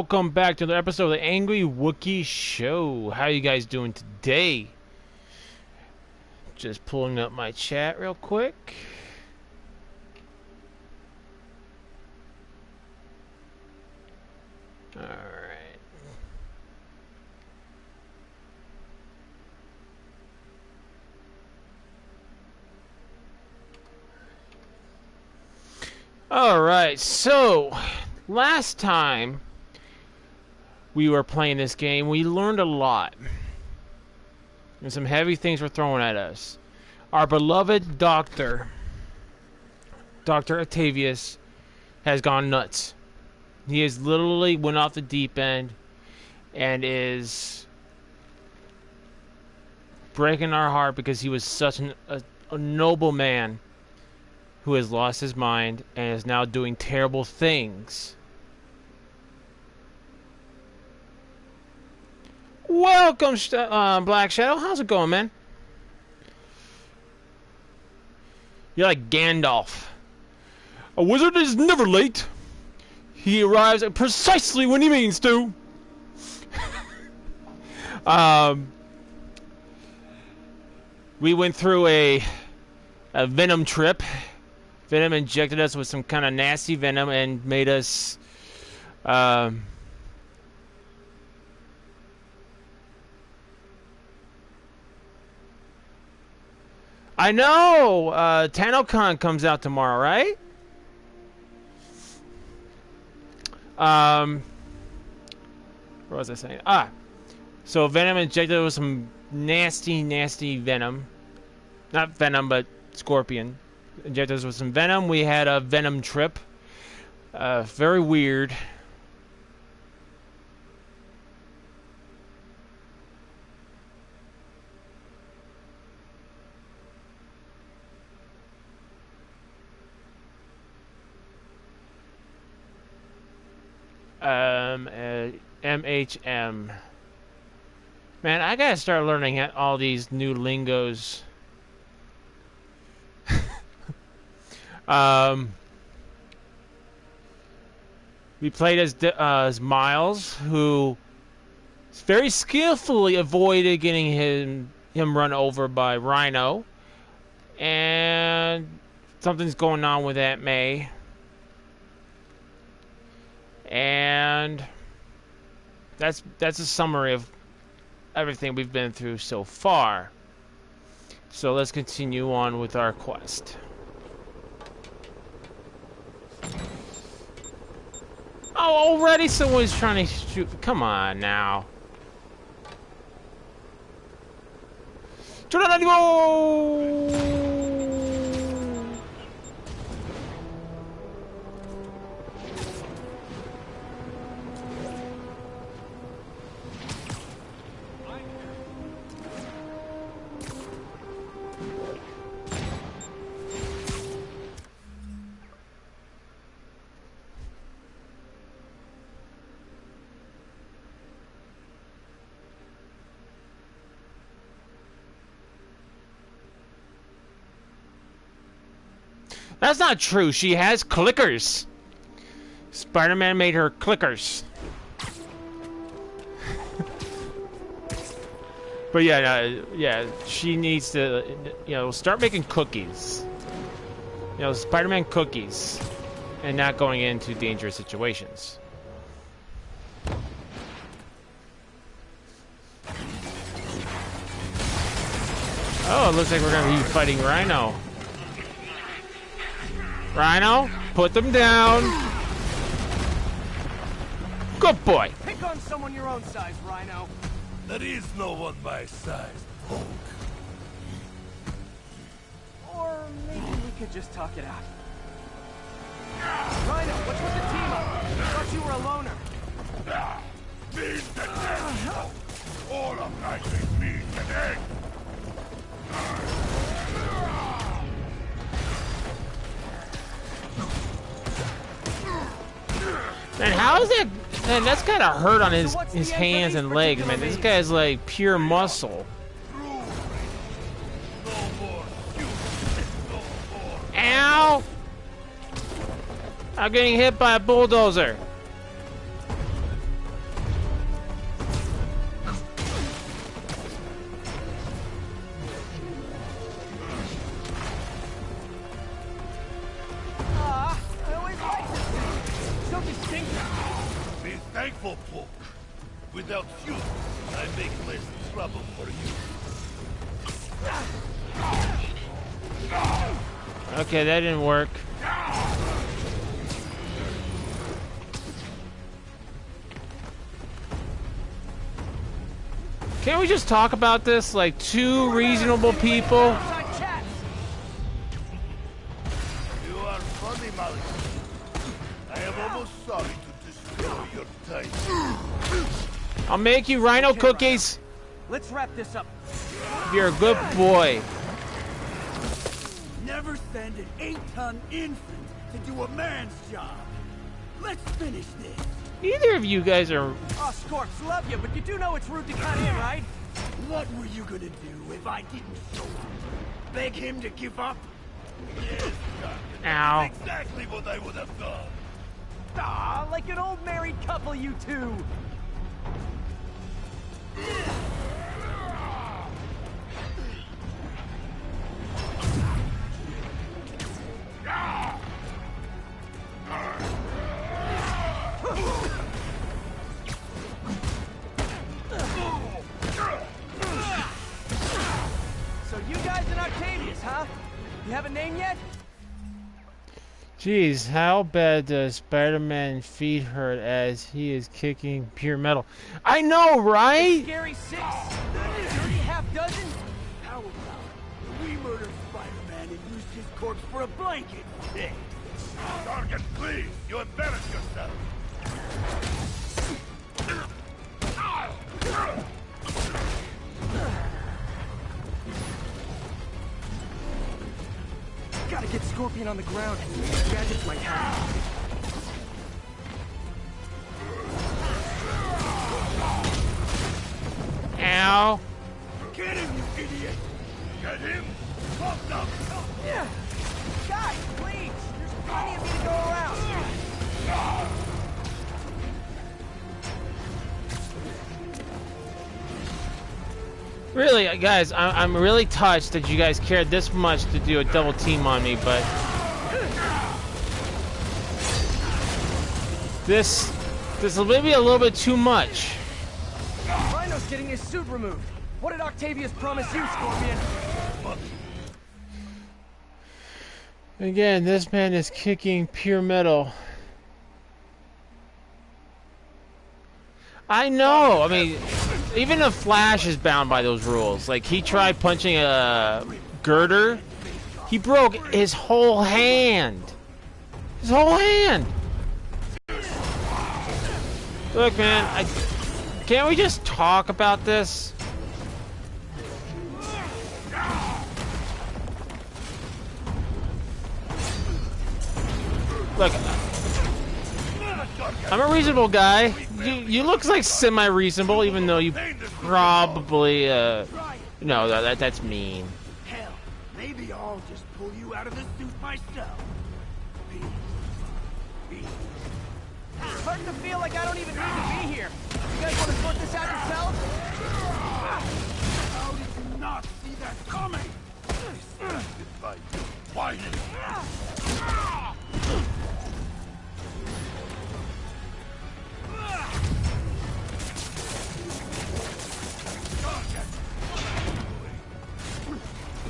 Welcome back to another episode of the Angry Wookiee Show. How you guys doing today? Just pulling up my chat real quick. Alright. Alright, so last time we were playing this game, we learned a lot. And some heavy things were thrown at us. Our beloved Dr. Octavius has gone nuts. He has literally went off the deep end and is breaking our heart because he was such a noble man who has lost his mind and is now doing terrible things. Welcome, Black Shadow. How's it going, man? You're like Gandalf. A wizard is never late. He arrives at precisely when he means to. We went through a venom trip. Venom injected us with some kind of nasty venom and made us... I know! TanoCon comes out tomorrow, right? What was I saying? So Venom injected with some nasty venom. Not venom, but scorpion. Injected us with some venom. We had a venom trip. Very weird. MHM. Man, I gotta start learning all these new lingos. We played as Miles, who very skillfully avoided getting him run over by Rhino, and something's going on with Aunt May. And that's a summary of everything we've been through so far. So let's continue on with our quest. Oh, already someone's trying to shoot. Come on now. Go! That's not true. She has clickers. Spider-Man made her clickers. But yeah, she needs to, start making cookies. Spider-Man cookies, and not going into dangerous situations. Oh, it looks like we're gonna be fighting Rhino. Rhino, put them down. Good boy. Pick on someone your own size, Rhino. There is no one my size, Hulk. Or maybe we could just talk it out. Rhino, what's with the team up? I thought you were a loner. Meet the death. All of life is meet today. Man, how is that? Man, that's kind of hurt on his hands and legs, man. This guy's like pure muscle. Ow! I'm getting hit by a bulldozer. thankful folk. Without you, I make less trouble for you. Okay, that didn't work. Can't we just talk about this like two reasonable people? You are funny, Molly. I am almost sorry to destroy your time. I'll make you rhino cookies. Let's wrap this up. You're a good boy. Never send an 8-ton infant to do a man's job. Let's finish this. Neither of you guys are. Oh, Scorps, love you, but you do know it's rude to cut in, right? What were you gonna do if I didn't show up? Beg him to give up? Yes, Doctor. Ow. That's exactly what I would have done. Ah, like an old married couple, you two. So you guys in Octavius, huh? You have a name yet? Jeez, how bad does Spider-Man feet hurt as he is kicking pure metal? I know, right? Scary 6. Dirty half dozen? How about we murder Spider-Man and use his corpse for a blanket? Hey, Sergeant, please, you embarrass yourself. Gotta get Scorpion on the ground. Gadgets might help. Ow. Get him, you idiot! Get him? Fucked up. Yeah. Guys, please. There's plenty of me to go around. Really, guys, I'm really touched that you guys cared this much to do a double team on me, but this is maybe a little bit too much. Rhino's getting his suit removed. What did Octavius promise you, Scorpion? Again, this man is kicking pure metal. I know. I mean, even the Flash is bound by those rules. Like, he tried punching a girder. He broke his whole hand. His whole hand. Look, man, can't we just talk about this? Look, I'm a reasonable guy. You look like semi-reasonable, even though you probably, no, that's mean. Hell, maybe I'll just pull you out of the suit myself. Starting to feel like I don't even need to be here. You guys want to sort this out yourselves? How did you not see that coming? Goodbye. Why?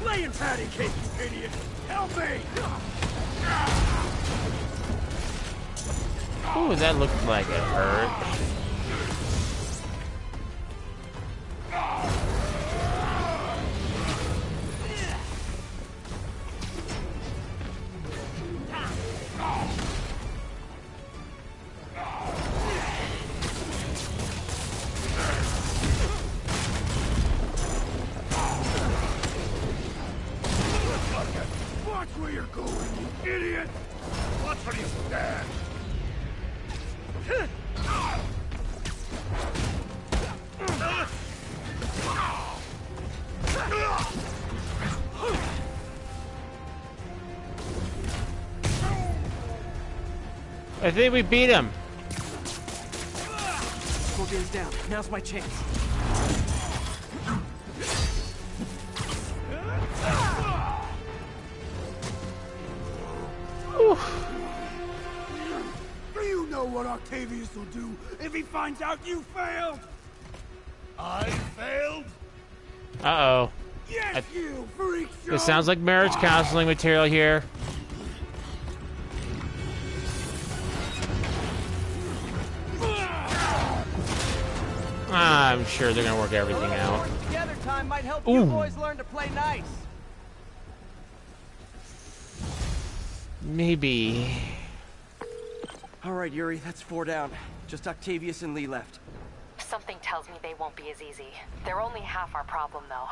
Playing patty cake, you idiot! Help me! Ooh, that looked like it hurt. Watch where you're going, you idiot! Watch where you stand. I think we beat him. Scorpion's down. Now's my chance. Do you know what Octavius will do if he finds out you failed? I failed? Uh-oh. Yes, you freak show! This sounds like marriage counseling material here. I'm sure they're gonna work everything out. Working together time might help you boys learn to play nice. Maybe. All right, Yuri, that's 4 down. Just Octavius and Lee left. Something tells me they won't be as easy. They're only half our problem, though.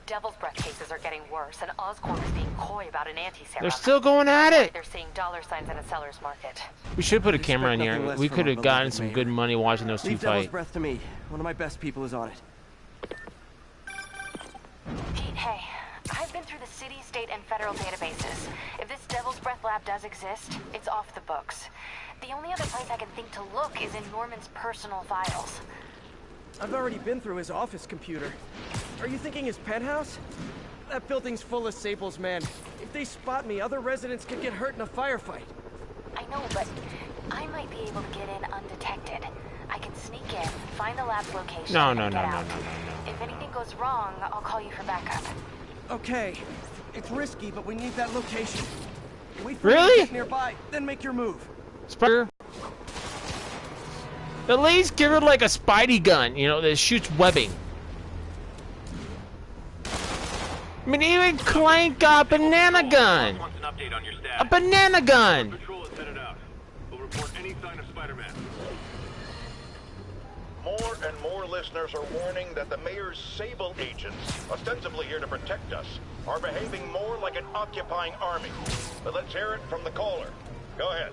Devil's Breath cases are getting worse, and Oscorp is being coy about an anti-serum. They're still going at it! They're seeing dollar signs in a seller's market. We should put a camera in here. We could have gotten some good money watching those two Leave Devil's fight. Breath to me. One of my best people is on it. Pete, hey. I've been through the city, state, and federal databases. If this Devil's Breath lab does exist, it's off the books. The only other place I can think to look is in Norman's personal files. I've already been through his office computer. Are you thinking his penthouse? That building's full of Sable's men. If they spot me, other residents could get hurt in a firefight. I know, but I might be able to get in undetected. I can sneak in, find the lab's location, No. and get out. If anything goes wrong, I'll call you for backup. Okay. It's risky, but we need that location. Wait for Really? me to get nearby, then make your move. Spider. At least give her like a Spidey gun, you know, that shoots webbing. I mean, even Clank got a banana gun. A banana gun. Patrol is headed out. We'll report any sign of Spider-Man. More and more listeners are warning that the mayor's Sable agents, ostensibly here to protect us, are behaving more like an occupying army. But let's hear it from the caller. Go ahead.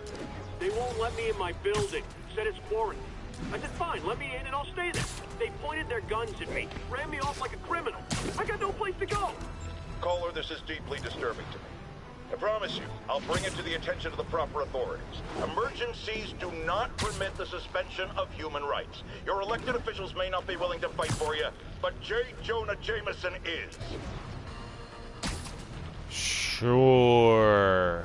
They won't let me in my building. Said it's quarantine. I said, fine, let me in and I'll stay there. They pointed their guns at me, ran me off like a criminal. I got no place to go. Caller, this is deeply disturbing to me. I promise you, I'll bring it to the attention of the proper authorities. Emergencies do not permit the suspension of human rights. Your elected officials may not be willing to fight for you, but J. Jonah Jameson is. Sure.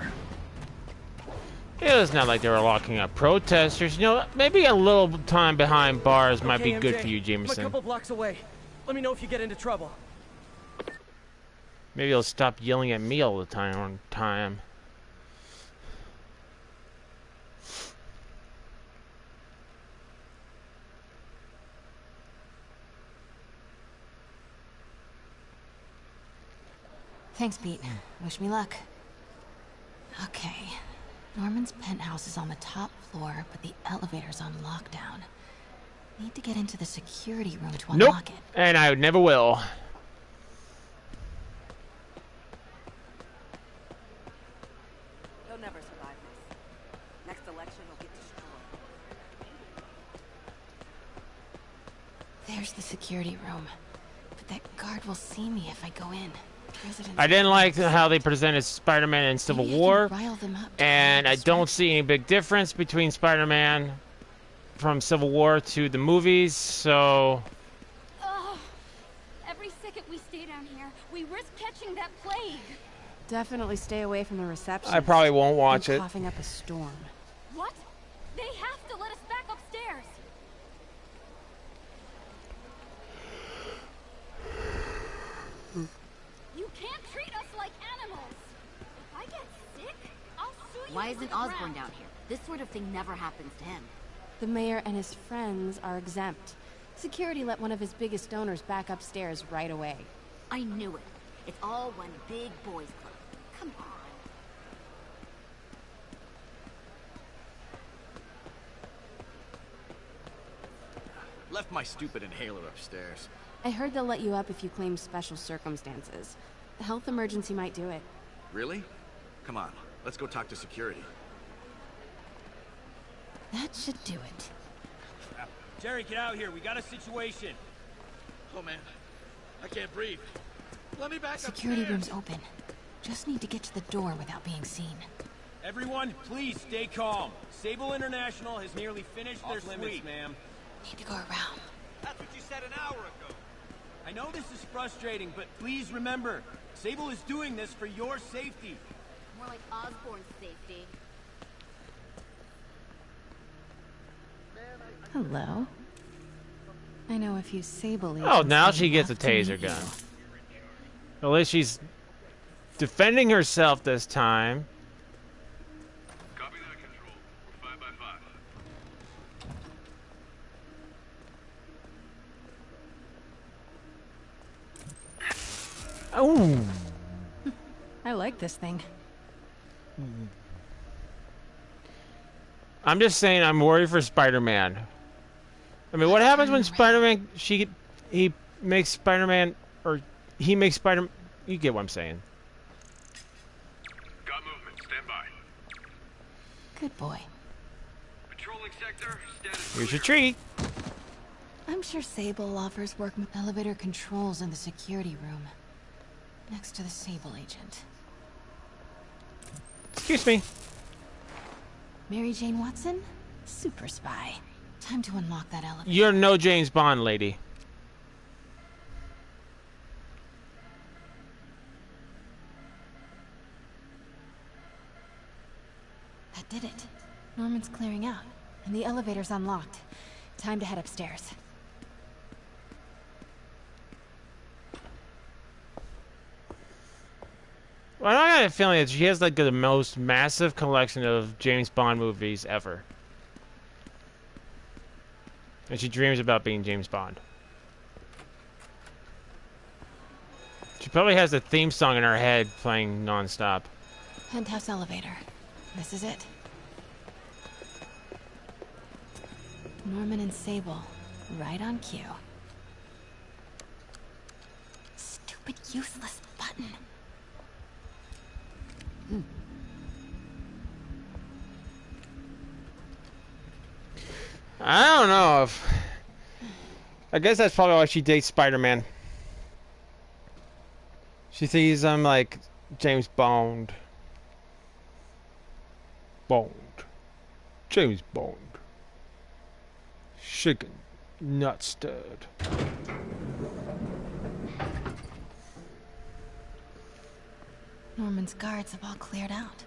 It's not like they were locking up protesters. You know, maybe a little time behind bars might be good MJ, for you, I'm a Jameson. couple blocks away. Let me know if you get into trouble. Maybe he'll stop yelling at me all the time. Thanks, Pete. Wish me luck. Okay. Norman's penthouse is on the top floor, but the elevator's on lockdown. Need to get into the security room to Nope. unlock it. And I never will. He'll never survive this. Next election will get destroyed. There's the security room. But that guard will see me if I go in. Residents I didn't like how they presented Spider-Man in Civil Maybe I can War, rile them up to and I create a don't see any big difference between Spider-Man from Civil War to the movies, so... Ugh. Every second we stay down here, we risk catching that plague. Definitely stay away from the reception. I probably won't watch it. Coughing up a storm. What? They have to let us back upstairs. You can't treat us like animals. If I get sick, I'll sue you. Why to isn't the Osborn ground. down here? This sort of thing never happens to him. The mayor and his friends are exempt. Security let one of his biggest donors back upstairs right away. I knew it. It's all one big boys club. Come on. Left my stupid inhaler upstairs. I heard they'll let you up if you claim special circumstances. The health emergency might do it. Really? Come on, let's go talk to security. That should do it. Jerry, get out here. We got a situation. Oh man, I can't breathe. Let me back Security upstairs. room's open. Just need to get to the door without being seen. Everyone, please stay calm. Sable International has nearly finished their sweep, ma'am. Need to go around. That's what you said an hour ago. I know this is frustrating, but please remember, Sable is doing this for your safety. More like Osborn's safety. Hello. I know a few Sable Oh, agents now that she would gets a love to meet taser gun. you. At least she's defending herself this time. Copy that, Control. We're 5 by 5. Oh. I like this thing. I'm just saying I'm worried for Spider-Man. I mean, what happens when Spider-Man he makes Spider-Man or he makes Spider? You get what I'm saying. Got movement. Stand by. Good boy. Patrolling sector. Status Here's your treat. I'm sure Sable offers work with elevator controls in the security room. Next to the Sable agent. Excuse me. Mary Jane Watson? Super spy. Time to unlock that elevator. You're no James Bond, lady. That did it. Norman's clearing out, and the elevator's unlocked. Time to head upstairs. Well, I got a feeling that she has like the most massive collection of James Bond movies ever. And she dreams about being James Bond. She probably has the theme song in her head playing non-stop. Penthouse elevator. This is it. Norman and Sable. Right on cue. Stupid useless button. I don't know if... I guess that's probably why she dates Spider-Man. She sees him like James Bond. Bond. James Bond. Shaken, not stirred. Norman's guards have all cleared out.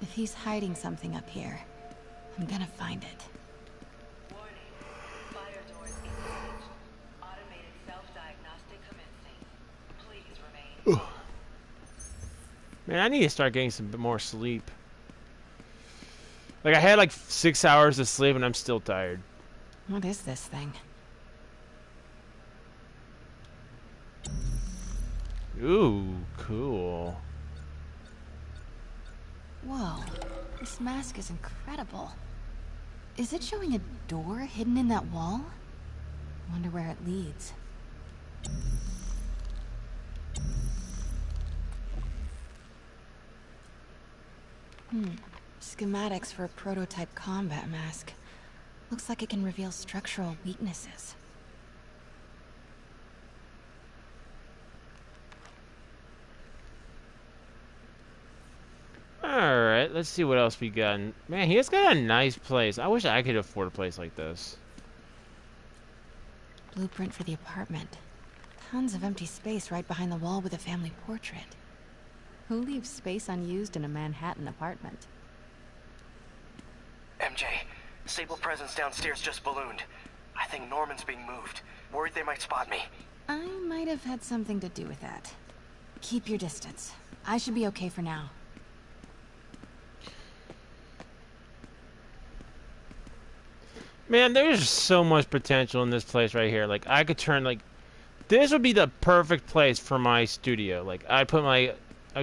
If he's hiding something up here, I'm gonna find it. Fire doors engaged. Automated self-diagnostic commencing. Please remain. Man, I need to start getting some more sleep. Like, I had like 6 hours of sleep and I'm still tired. What is this thing? Ooh, cool. Whoa, this mask is incredible. Is it showing a door hidden in that wall? Wonder where it leads. Schematics for a prototype combat mask. Looks like it can reveal structural weaknesses. Alright, let's see what else we got. Man, he has got a nice place. I wish I could afford a place like this. Blueprint for the apartment. Tons of empty space right behind the wall with a family portrait. Who leaves space unused in a Manhattan apartment? MJ, Sable presence downstairs just ballooned. I think Norman's being moved. Worried they might spot me. I might have had something to do with that. Keep your distance. I should be okay for now. Man, there's so much potential in this place right here. Like, I could turn, like... This would be the perfect place for my studio. Like, I'd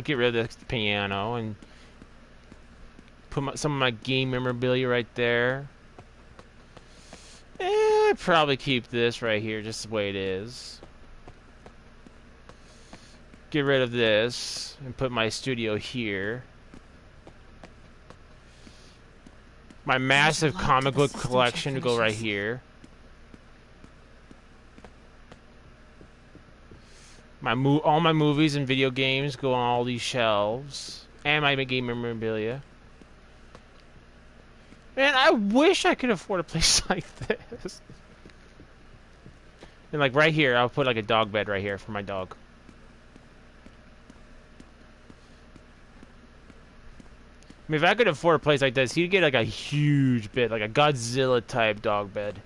get rid of the piano and put some of my game memorabilia right there. I'd probably keep this right here just the way it is. Get rid of this and put my studio here. My massive comic book collection to go right here. All my movies and video games go on all these shelves. And my game memorabilia. Man, I wish I could afford a place like this. And like right here, I'll put like a dog bed right here for my dog. I mean, if I could afford a place like this, he'd get like a huge bed, like a Godzilla type dog bed.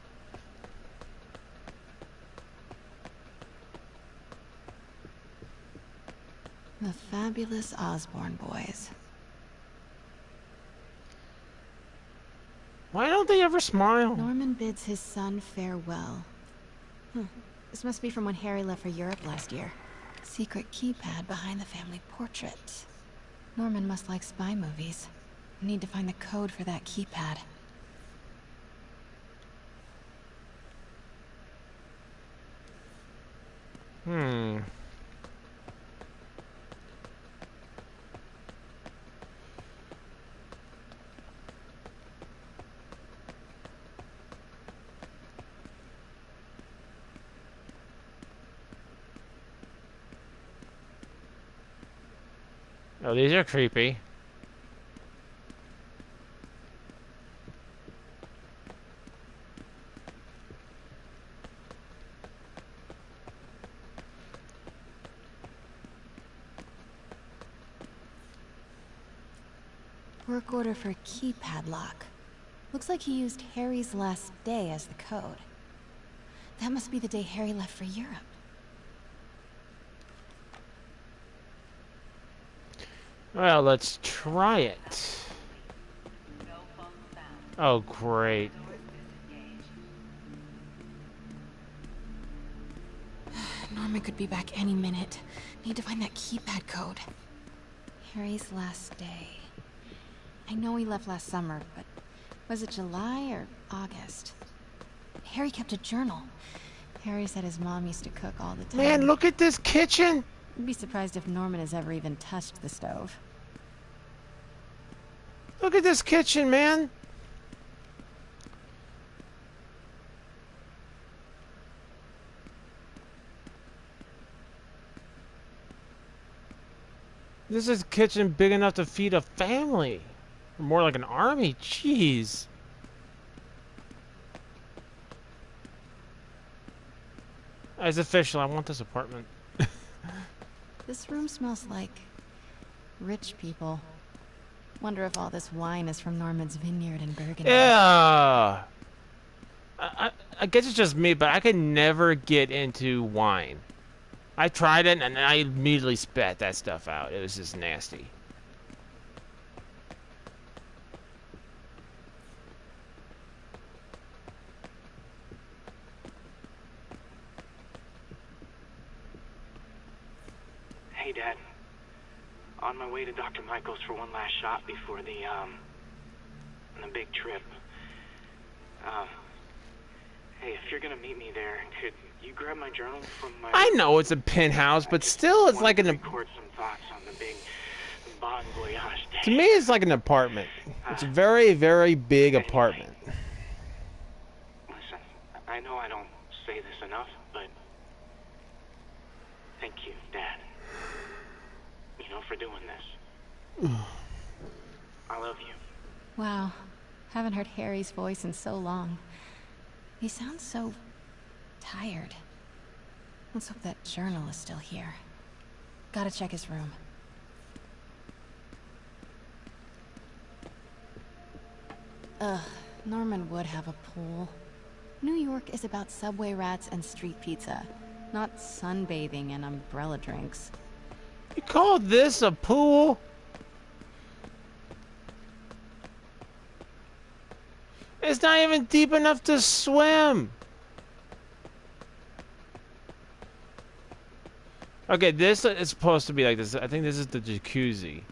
The fabulous Osborne boys. Why don't they ever smile? Norman bids his son farewell. This must be from when Harry left for Europe last year. Secret keypad behind the family portrait. Norman must like spy movies. Need to find the code for that keypad. Oh, these are creepy. Work order for a keypad lock. Looks like he used Harry's last day as the code. That must be the day Harry left for Europe. Well, let's try it. Oh, great. Norman could be back any minute. Need to find that keypad code. Harry's last day. I know he left last summer, but was it July or August? Harry kept a journal. Harry said his mom used to cook all the time. Man, look at this kitchen! I'd be surprised if Norman has ever even touched the stove. Look at this kitchen, man! This is a kitchen big enough to feed a family. Or more like an army. Jeez. It's official. I want this apartment. This room smells like rich people. Wonder if all this wine is from Norman's vineyard in Burgundy. Yeah. I guess it's just me, but I could never get into wine. I tried it and I immediately spat that stuff out. It was just nasty. Hey, Dad. On my way to Dr. Michael's for one last shot before the big trip. Hey, if you're gonna meet me there, could you grab my journal from my... I know it's a penthouse, but still it's like an... record some thoughts on the big bon voyage day. To me, it's like an apartment. It's a very, very big apartment. Listen, I know I don't say this enough, but thank you, Dad. You know, for doing this. I love you. Wow. Haven't heard Harry's voice in so long. He sounds so tired. Let's hope that journal is still here. Gotta check his room. Norman would have a pool. New York is about subway rats and street pizza, not sunbathing and umbrella drinks. You call this a pool? It's not even deep enough to swim. Okay, this is supposed to be like this. I think this is the jacuzzi.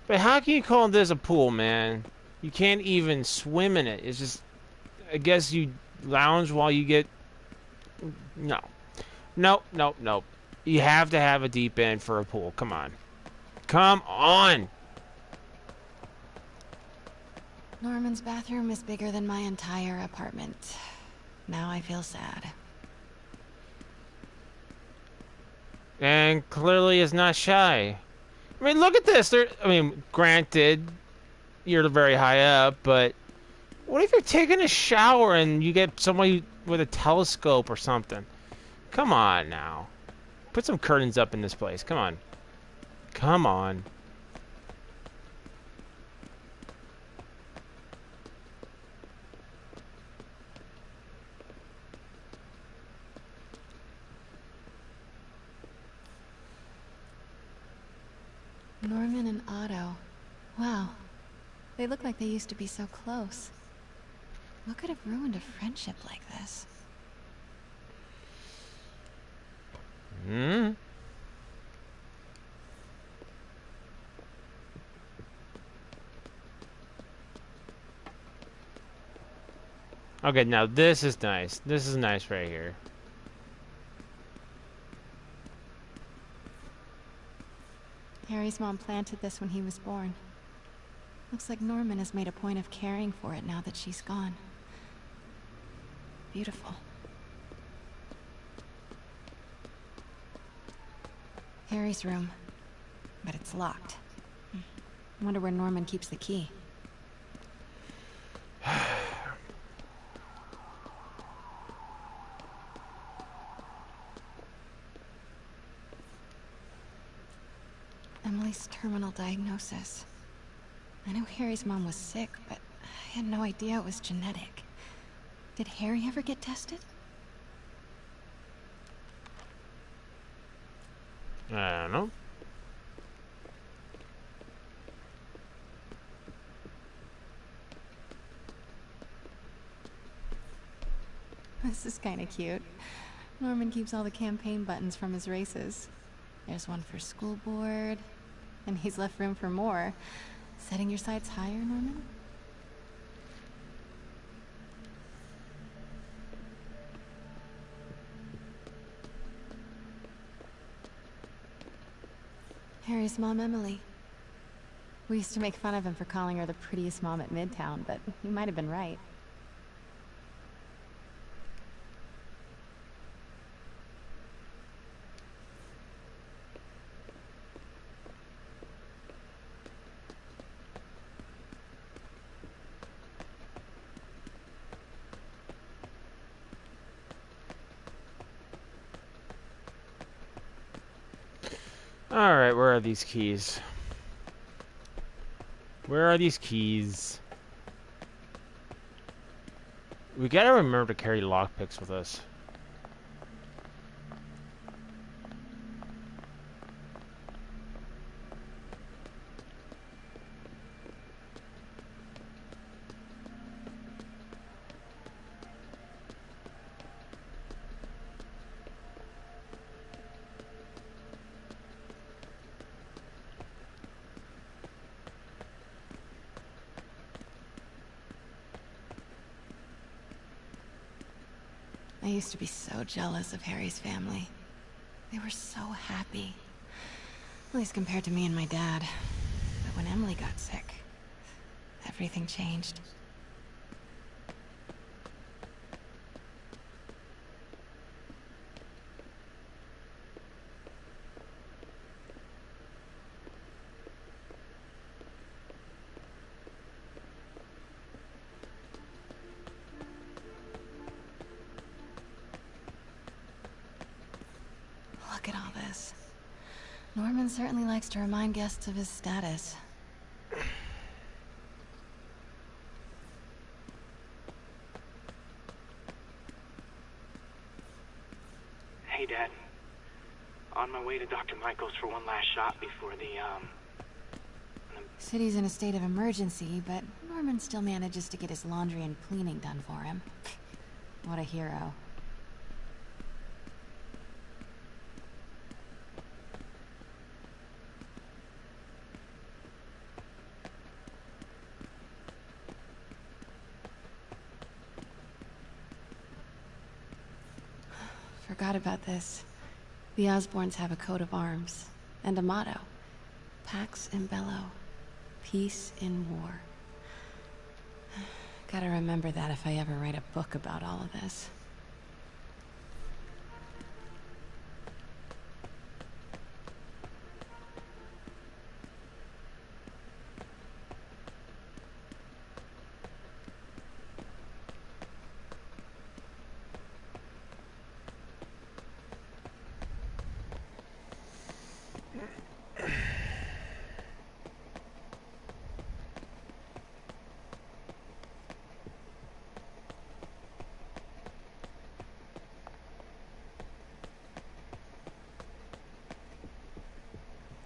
But how can you call this a pool, man? You can't even swim in it. It's just... I guess you lounge while you get... No. Nope, nope, nope. You have to have a deep end for a pool. Come on. Come on! Norman's bathroom is bigger than my entire apartment. Now I feel sad. And clearly is not shy. I mean, look at this. I mean, granted, you're very high up, but what if you're taking a shower and you get somebody with a telescope or something? Come on now. Put some curtains up in this place. Come on. Come on. Norman and Otto. Wow. They look like they used to be so close. What could have ruined a friendship like this? Hmm? Okay, now this is nice. This is nice right here. Harry's mom planted this when he was born. Looks like Norman has made a point of caring for it now that she's gone. Beautiful. Harry's room. But it's locked. Wonder where Norman keeps the key. Emily's terminal diagnosis. I know Harry's mom was sick, but I had no idea it was genetic. Did Harry ever get tested? I don't know. This is kind of cute. Norman keeps all the campaign buttons from his races. There's one for school board, and he's left room for more. Setting your sights higher, Norman? Harry's mom, Emily. We used to make fun of him for calling her the prettiest mom at Midtown, but he might have been right. Alright, where are these keys? Where are these keys? We gotta remember to carry lockpicks with us. I used to be so jealous of Harry's family. They were so happy. At least compared to me and my dad. But when Emily got sick, everything changed. Look at all this. Norman certainly likes to remind guests of his status. Hey, Dad. On my way to Dr. Michael's for one last shot before the City's in a state of emergency, but Norman still manages to get his laundry and cleaning done for him. What a hero. Forgot about this. The Osborns have a coat of arms and a motto. Pax in bello. Peace in war. Gotta remember that if I ever write a book about all of this.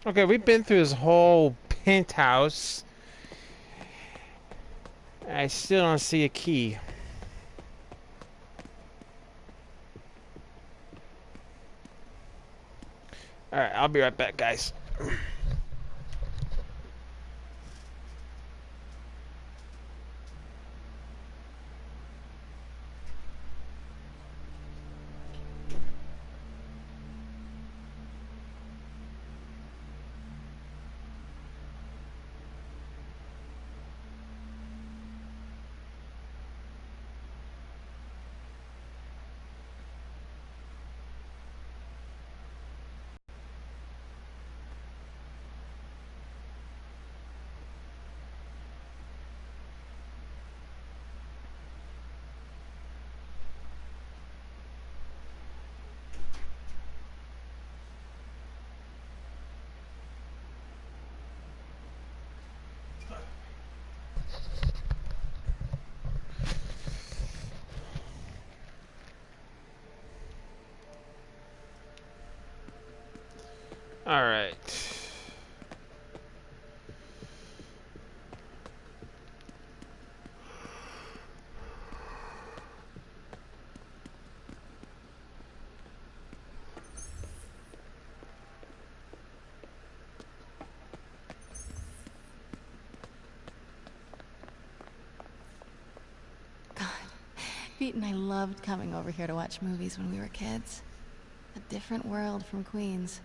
Okay, we've been through this whole penthouse. I still don't see a key. Alright, I'll be right back, guys. All right. Pete and I loved coming over here to watch movies when we were kids. A different world from Queens.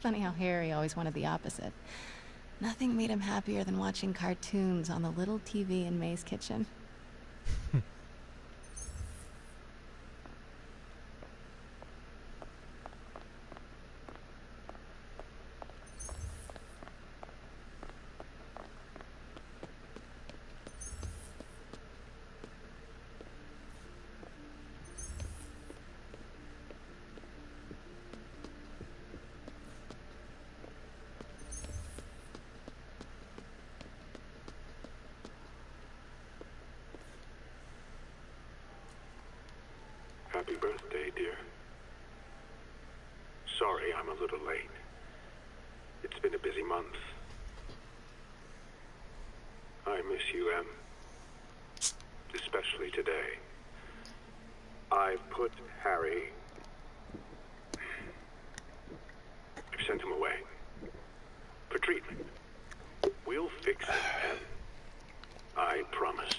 Funny how Harry always wanted the opposite. Nothing made him happier than watching cartoons on the little TV in May's kitchen. Happy birthday, dear. Sorry I'm a little late. It's been a busy month. I miss you, Em. Especially today. I've put Harry... I've sent him away. For treatment. We'll fix it, Em. I promise.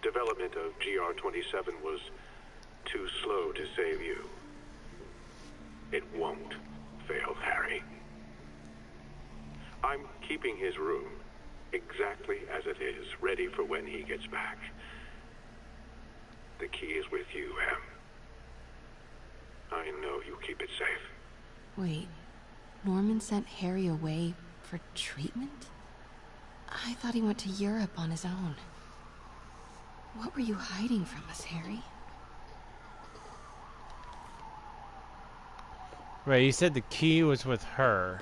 Development of GR-27 was too slow to save you. It won't fail Harry. I'm keeping his room exactly as it is, ready for when he gets back. The key is with you, Em. I know you keep it safe. Wait, Norman sent Harry away for treatment? I thought he went to Europe on his own. What were you hiding from us, Harry? Right, you said the key was with her.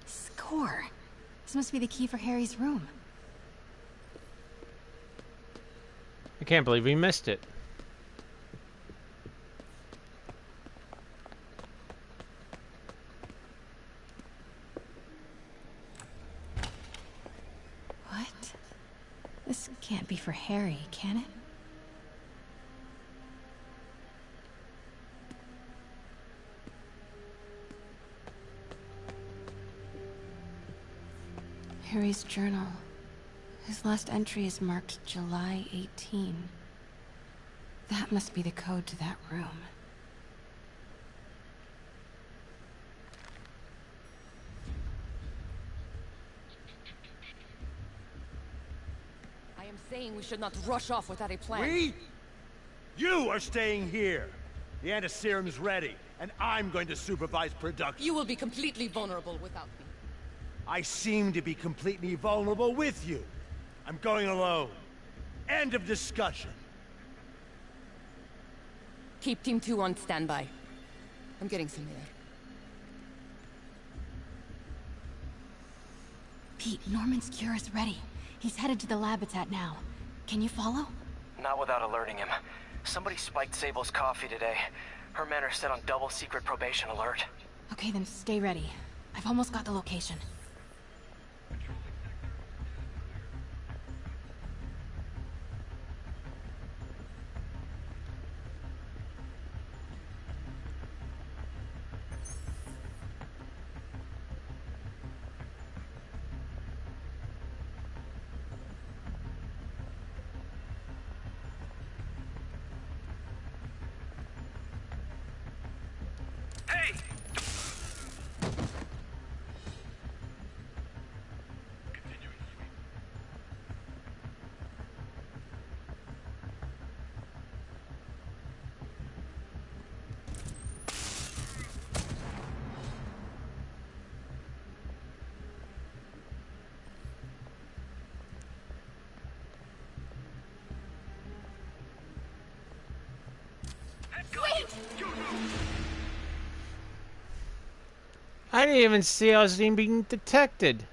Score. This must be the key for Harry's room. I can't believe we missed it. What? This can't be for Harry, can it? Harry's journal. His last entry is marked July 18. That must be the code to that room. I am saying we should not rush off without a plan. We? You are staying here. The antiserum's ready, and I'm going to supervise production. You will be completely vulnerable without me. I seem to be completely vulnerable with you. I'm going alone. End of discussion. Keep Team 2 on standby. I'm getting some air. Pete, Norman's cure is ready. He's headed to the lab it's at now. Can you follow? Not without alerting him. Somebody spiked Sable's coffee today. Her men are set on double secret probation alert. Okay, then stay ready. I've almost got the location. I didn't even see I was even being detected.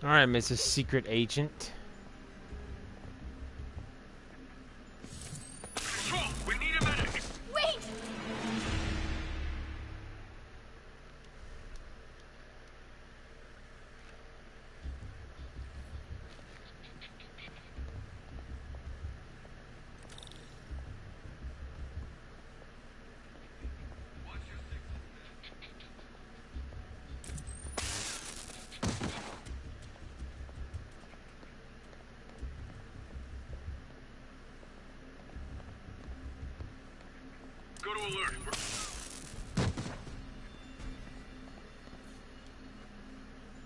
All right, Mrs. Secret Agent. Go to alert.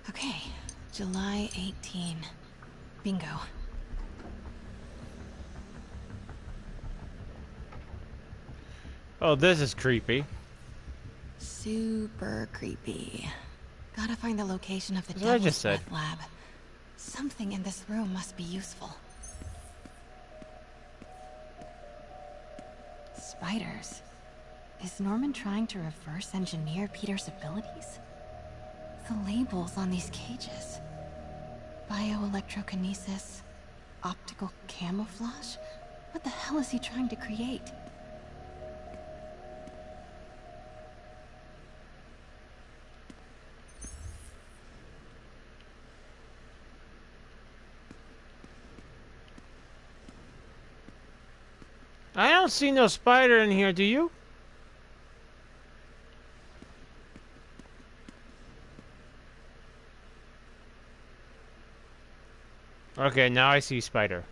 Okay, July 18. Bingo. Oh, this is creepy. Super creepy. Gotta find the location of the That's what I Devil's just said. Breath lab. Something in this room must be useful. Spiders. Is Norman trying to reverse engineer Peter's abilities? The labels on these cages. Bioelectrokinesis. Optical camouflage? What the hell is he trying to create? I don't see no spider in here, do you? Okay, now I see spider.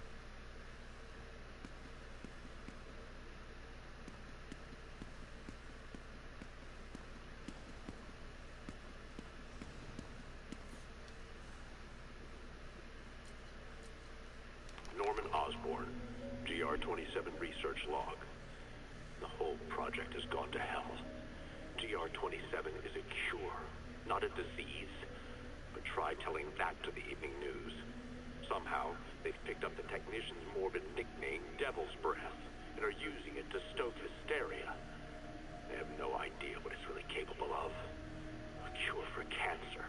Norman Osborn, GR-27 research log. The whole project has gone to hell. GR-27 is a cure, not a disease. But try telling that to the evening news. Somehow, they've picked up the technician's morbid nickname, Devil's Breath, and are using it to stoke hysteria. They have no idea what it's really capable of. A cure for cancer,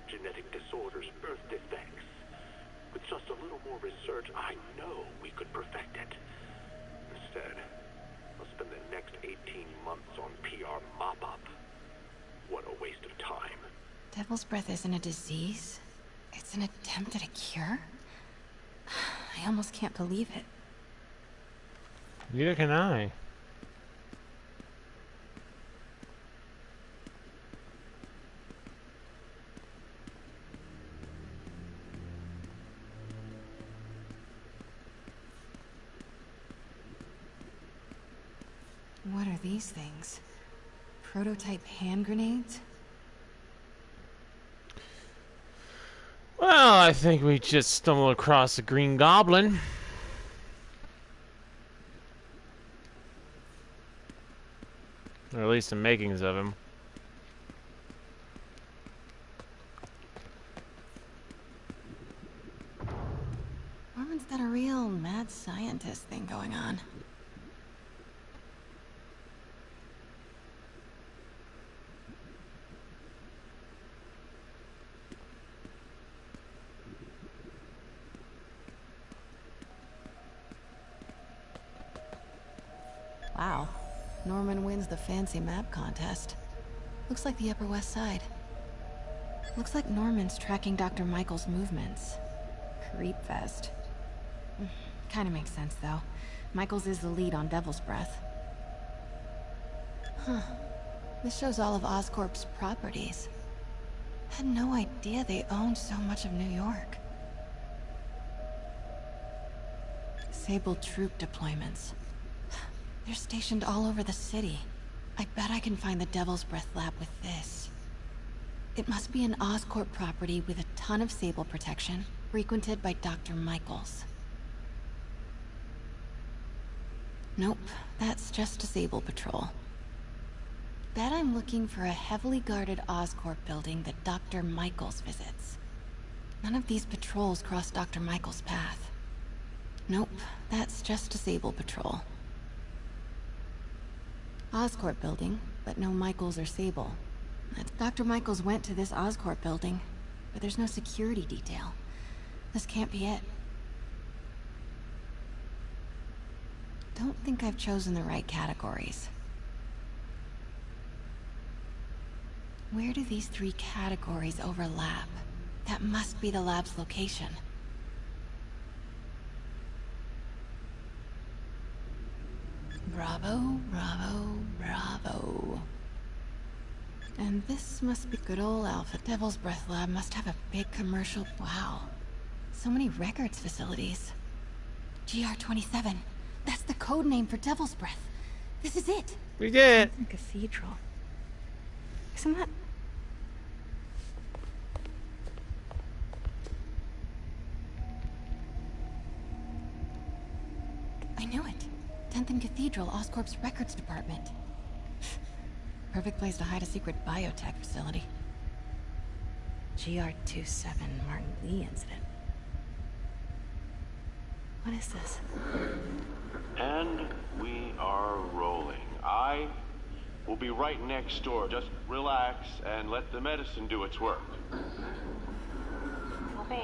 genetic disorders, birth defects. With just a little more research, I know we could perfect it. Instead, I'll spend the next 18 months on PR mop-up. What a waste of time. Devil's Breath isn't a disease. It's an attempt at a cure? I almost can't believe it. Neither can I. What are these things? Prototype hand grenades? Well, I think we just stumbled across a green goblin. Or at least the makings of him. Norman's got a real mad scientist thing going on. Wow. Norman wins the fancy map contest. Looks like the Upper West Side. Looks like Norman's tracking Dr. Michael's movements. Creep fest. Kinda makes sense, though. Michaels is the lead on Devil's Breath. Huh. This shows all of Oscorp's properties. Had no idea they owned so much of New York. Sable troop deployments. They're stationed all over the city. I bet I can find the Devil's Breath lab with this. It must be an Oscorp property with a ton of Sable protection, frequented by Dr. Michaels. Nope, that's just a Sable patrol. Bet I'm looking for a heavily guarded Oscorp building that Dr. Michaels visits. None of these patrols cross Dr. Michaels' path. Nope, that's just a Sable patrol. Oscorp building, but no Michaels or Sable. Dr. Michaels went to this Oscorp building, but there's no security detail. This can't be it. Don't think I've chosen the right categories. Where do these three categories overlap? That must be the lab's location. Bravo, bravo, bravo. And this must be good old Alpha. Devil's Breath Lab must have a big commercial. Wow. So many records facilities. GR-27. That's the code name for Devil's Breath. This is it. We did it. Cathedral. Isn't that... I knew it. 10th and Cathedral, Oscorp's records department. Perfect place to hide a secret biotech facility. GR-27 Martin Lee incident. What is this? And we are rolling. I will be right next door. Just relax and let the medicine do its work. 宝贝，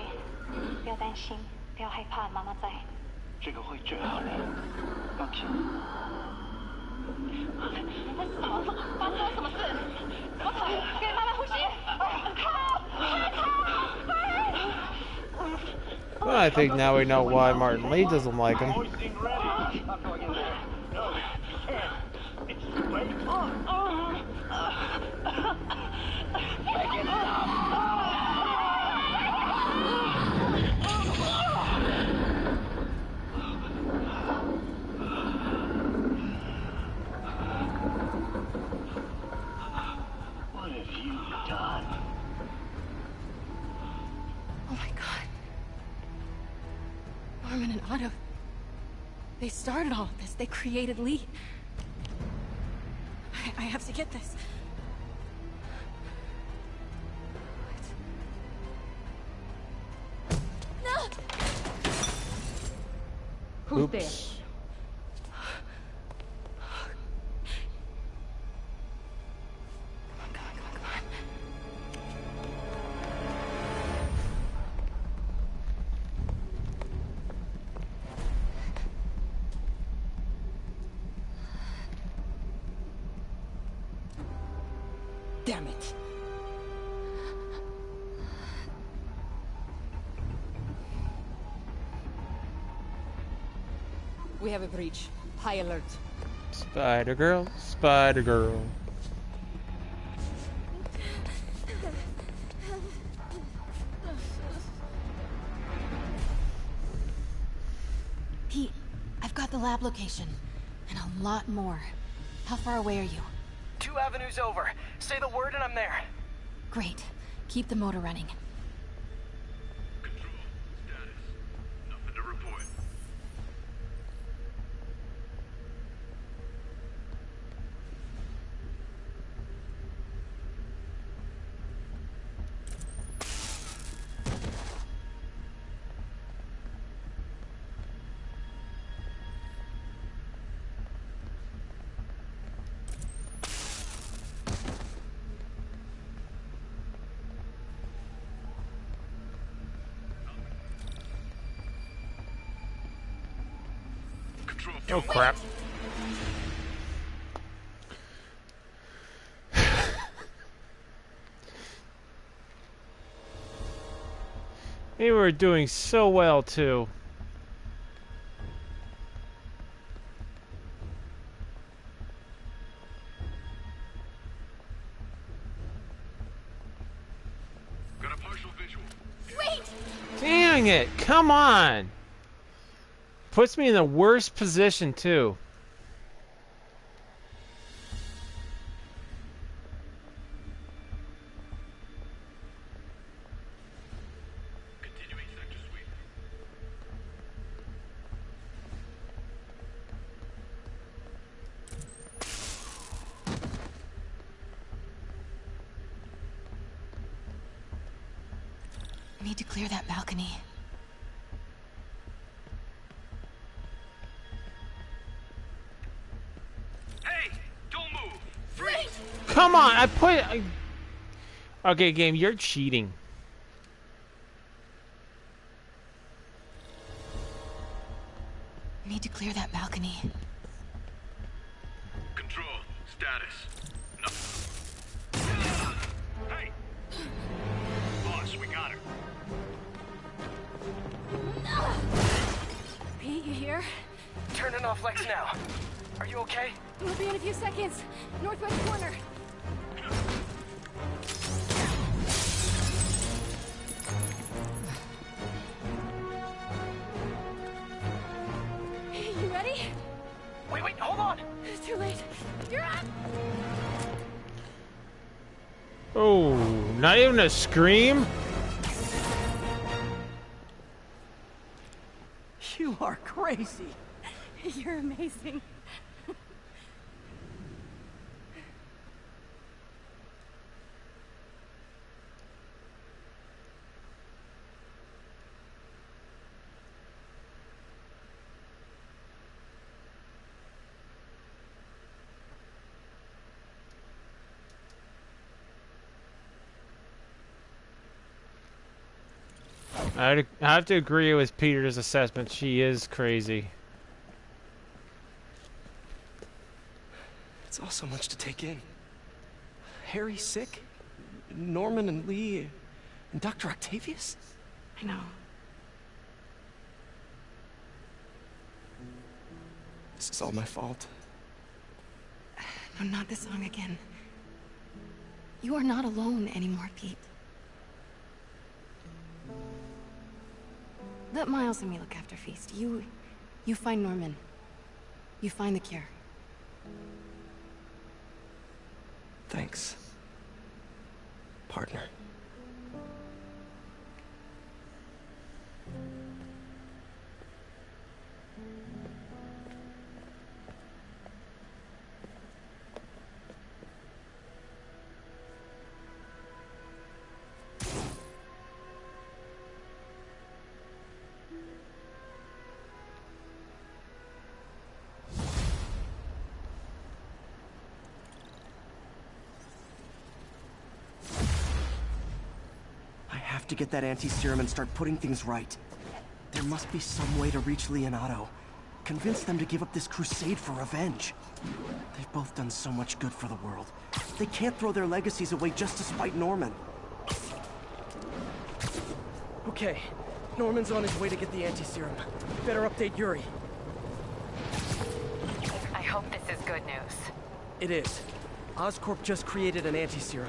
不要担心，不要害怕，妈妈在。这个会治好的，放心。发生了什么事？我操！给妈妈呼吸！Well, I think now we know why Martin Lee doesn't like him. What have you done? Oh my god. Norman and Otto. They started all of this. They created Lee. I have to get this. What? No! Who's there? Damn it. We have a breach. High alert. Spider-Girl, Spider-Girl. Pete, I've got the lab location. And a lot more. How far away are you? 2 avenues over. Say the word and I'm there. Great. Keep the motor running. Oh crap. They were doing so well too. Got a partial visual. Wait! Dang it! Come on! Puts me in the worst position too. Need to clear that balcony. Hey, don't move. Freeze. Come on! Okay, game, you're cheating. Need to clear that balcony. Control. Status. No. Hey. Boss, we got her. Pete, you here? Turning off Lex now. Are you okay? We'll be in a few seconds. Northwest corner. You ready? Wait, hold on! It's too late. You're up! Oh, not even a scream? You are crazy. You're amazing. I have to agree with Peter's assessment. She is crazy. It's all so much to take in. Harry sick? Norman and Lee and Dr. Octavius? I know. This is all my fault. No, not this song again. You are not alone anymore, Pete. Let Miles and me look after Feast. You find Norman. You find the cure. Thanks, partner. To get that anti-serum and start putting things right. There must be some way to reach Leonardo. Convince them to give up this crusade for revenge. They've both done so much good for the world. They can't throw their legacies away just to spite Norman. Okay, Norman's on his way to get the anti-serum. Better update Yuri. I hope this is good news. It is. Oscorp just created an anti-serum.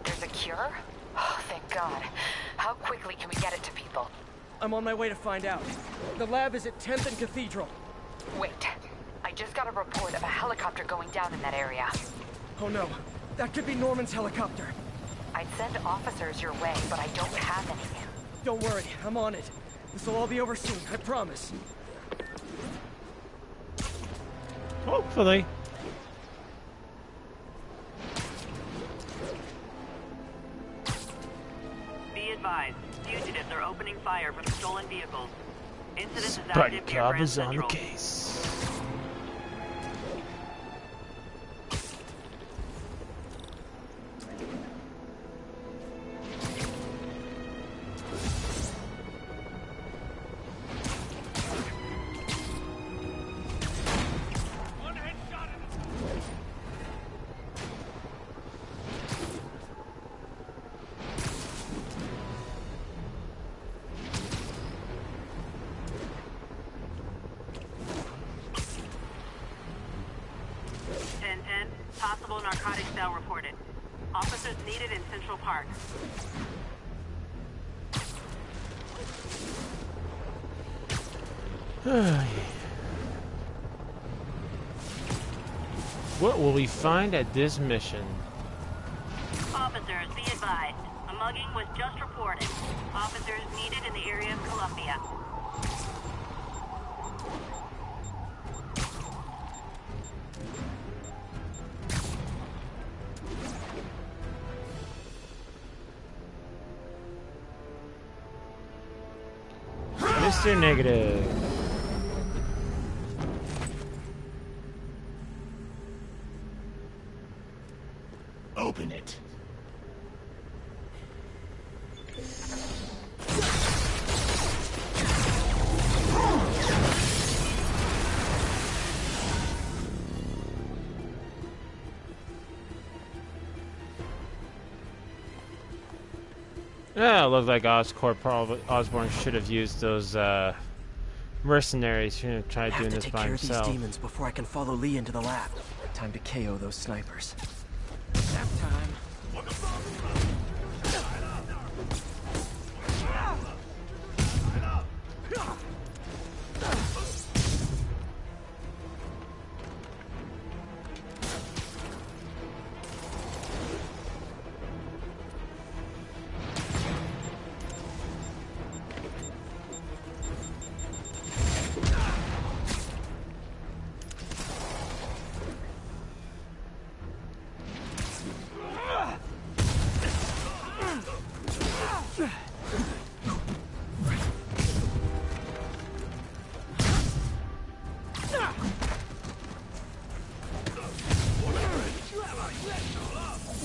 There's a cure? Oh, thank God. How quickly can we get it to people? I'm on my way to find out. The lab is at 10th and Cathedral. Wait. I just got a report of a helicopter going down in that area. Oh no. That could be Norman's helicopter. I'd send officers your way, but I don't have any. Don't worry, I'm on it. This will all be over soon, I promise. Hopefully. Be advised, fugitives are opening fire from stolen vehicles. Incident is active near Spider-Cop Grand is on the Central. case. 10-10. Possible narcotic cell reported. Officers needed in Central Park. What will we find at this mission? Officers, be advised. A mugging was just reported. Officers needed in the area of Columbia. Mr. Negative. Open it. Yeah, it looked like Osborn should have used those mercenaries who tried doing this by himself. I have to take care of these demons before I can follow Lee into the lab. Time to KO those snipers. Nap time.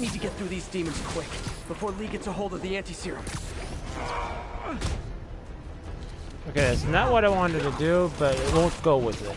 Need to get through these demons quick, before Lee gets a hold of the anti-serum. Okay, that's not what I wanted to do, but it won't go with it.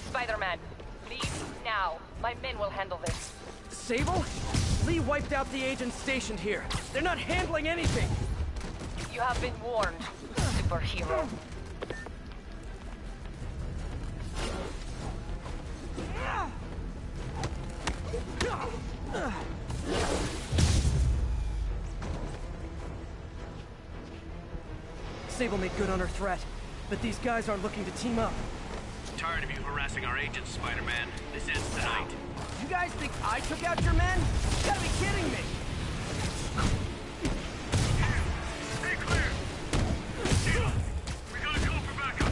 Spider-Man, leave now. My men will handle this. Sable? Lee wiped out the agents stationed here. They're not handling anything. You have been warned, superhero. Sable made good on her threat, but these guys aren't looking to team up. Tired of you harassing our agents, Spider-Man. This ends tonight. You guys think I took out your men? You gotta be kidding me! Stay clear! We gotta go for backup!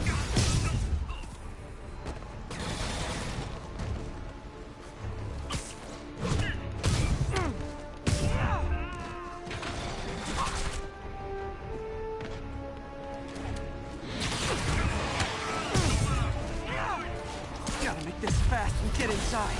Gotta make this fast and get inside.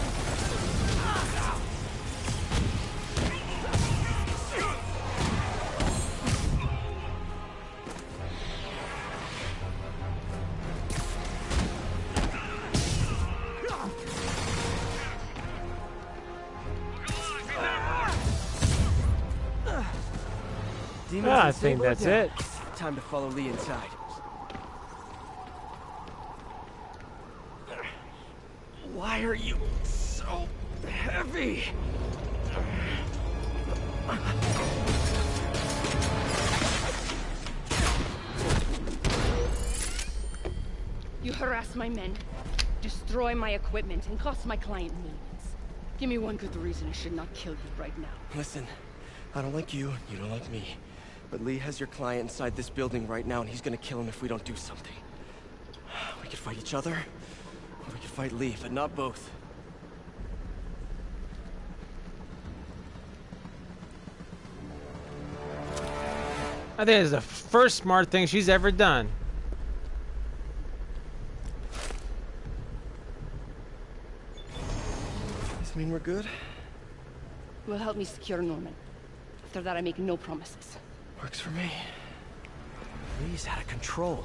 I think that's it. Time to follow Lee inside. Why are you so heavy? You harass my men, destroy my equipment, and cost my client millions. Give me one good reason I should not kill you right now. Listen, I don't like you, you don't like me. But Lee has your client inside this building right now, and he's gonna kill him if we don't do something. We could fight each other, or we could fight Lee, but not both. I think it's the first smart thing she's ever done. Does this mean we're good? You will help me secure Norman. After that, I make no promises. Works for me. Lee's out of control.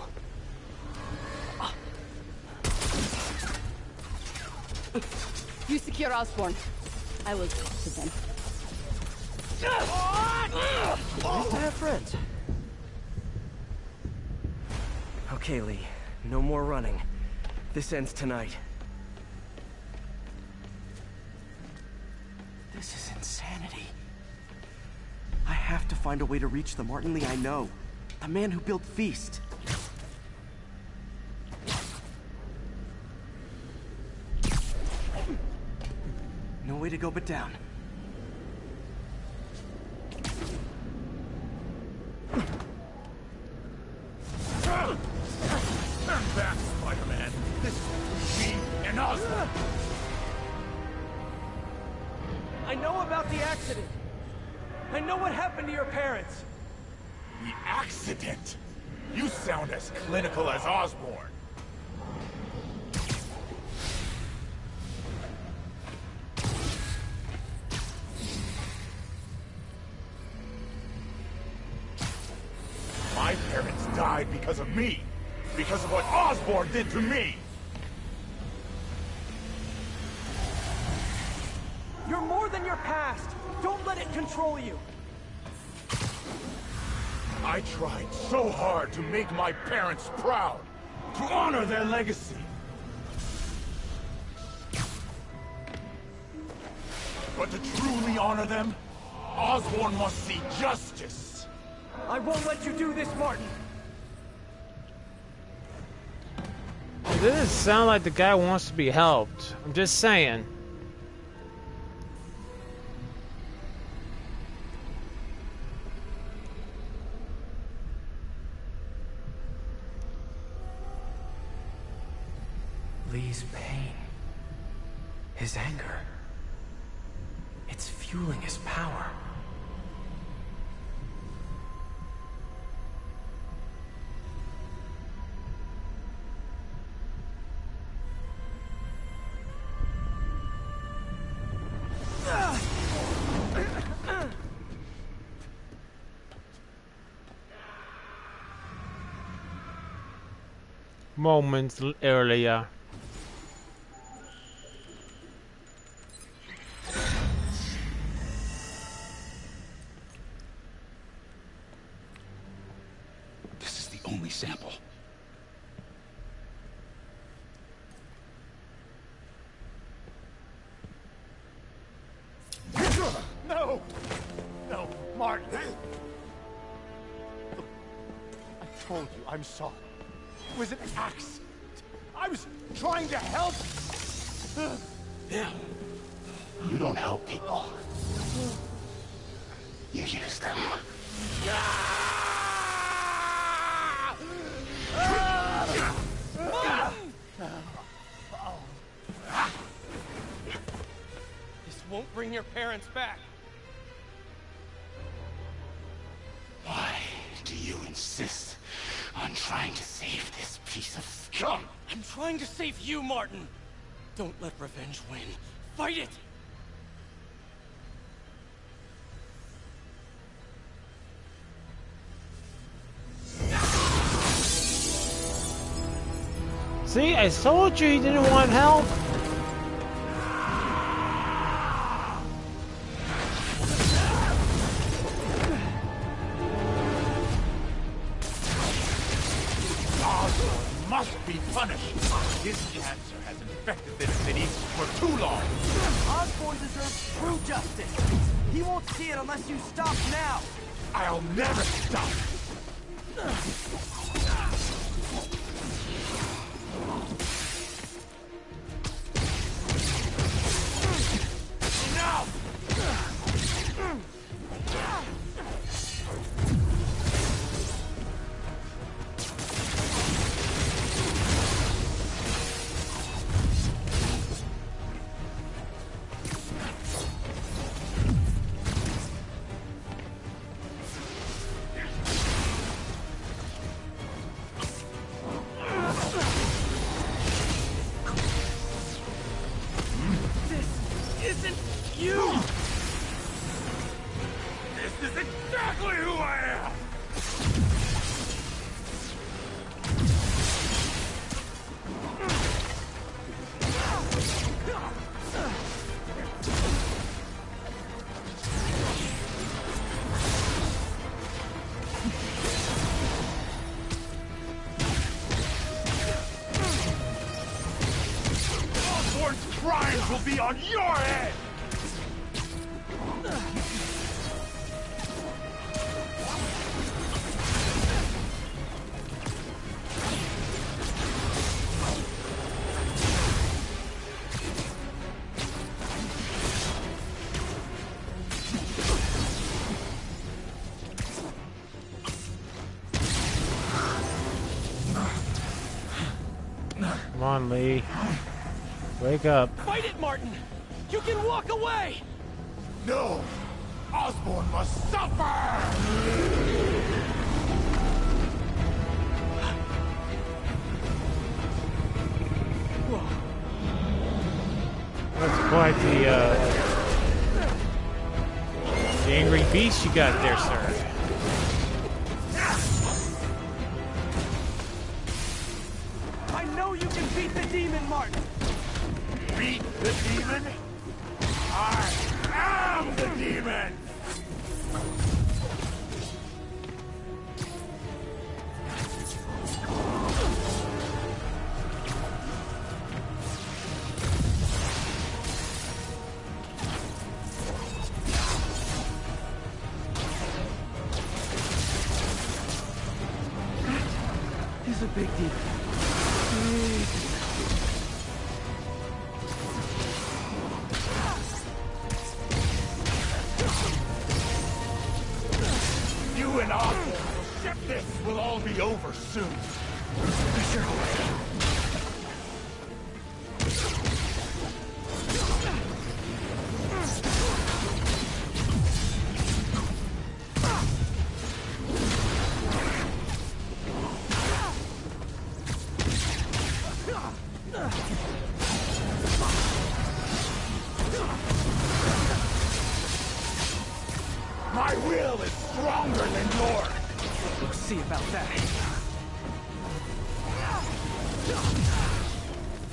You secure Osborn. I will talk to them. Nice to have friends. Okay, Lee. No more running. This ends tonight. This is insanity. I have to find a way to reach the Martin Lee I know. The man who built Feast. No way to go but down. Turn back, Spider-Man. This is me and Osborn. I know about the accident. I know what happened to your parents. The accident? You sound as clinical as Osborn. My parents died because of me. Because of what Osborn did to me. You're more than your past. Don't let it control you. I tried so hard to make my parents proud. To honor their legacy. But to truly honor them, Osborn must see justice. I won't let you do this, Martin. It doesn't sound like the guy wants to be helped. I'm just saying. Lee's pain. His anger. It's fueling his power. Moments earlier. This is the only sample. No! No, Martin! Look, I told you I'm sorry. It was an accident. I was trying to help. Yeah. You don't help people. You use them. This won't bring your parents back. Why do you insist on trying to save this piece of scum? I'm trying to save you, Martin. Don't let revenge win. Fight it! See, I told you he didn't want help. Osborn must be punished. His cancer has infected this city for too long. Osborn deserves true justice. He won't see it unless you stop now. I'll never stop. is exactly who I am! Osborn's crimes will be on your head! Come on, Lee. Wake up. Fight it, Martin! You can walk away! No! Osborn must suffer! That's quite the angry beast you got there, sir. I know you can beat the demon, Martin! Beat the demon? I am the demon! He's a big demon. You and Osborn will ship this will all be over soon. I sure hope. My will is stronger than yours! We'll see about that.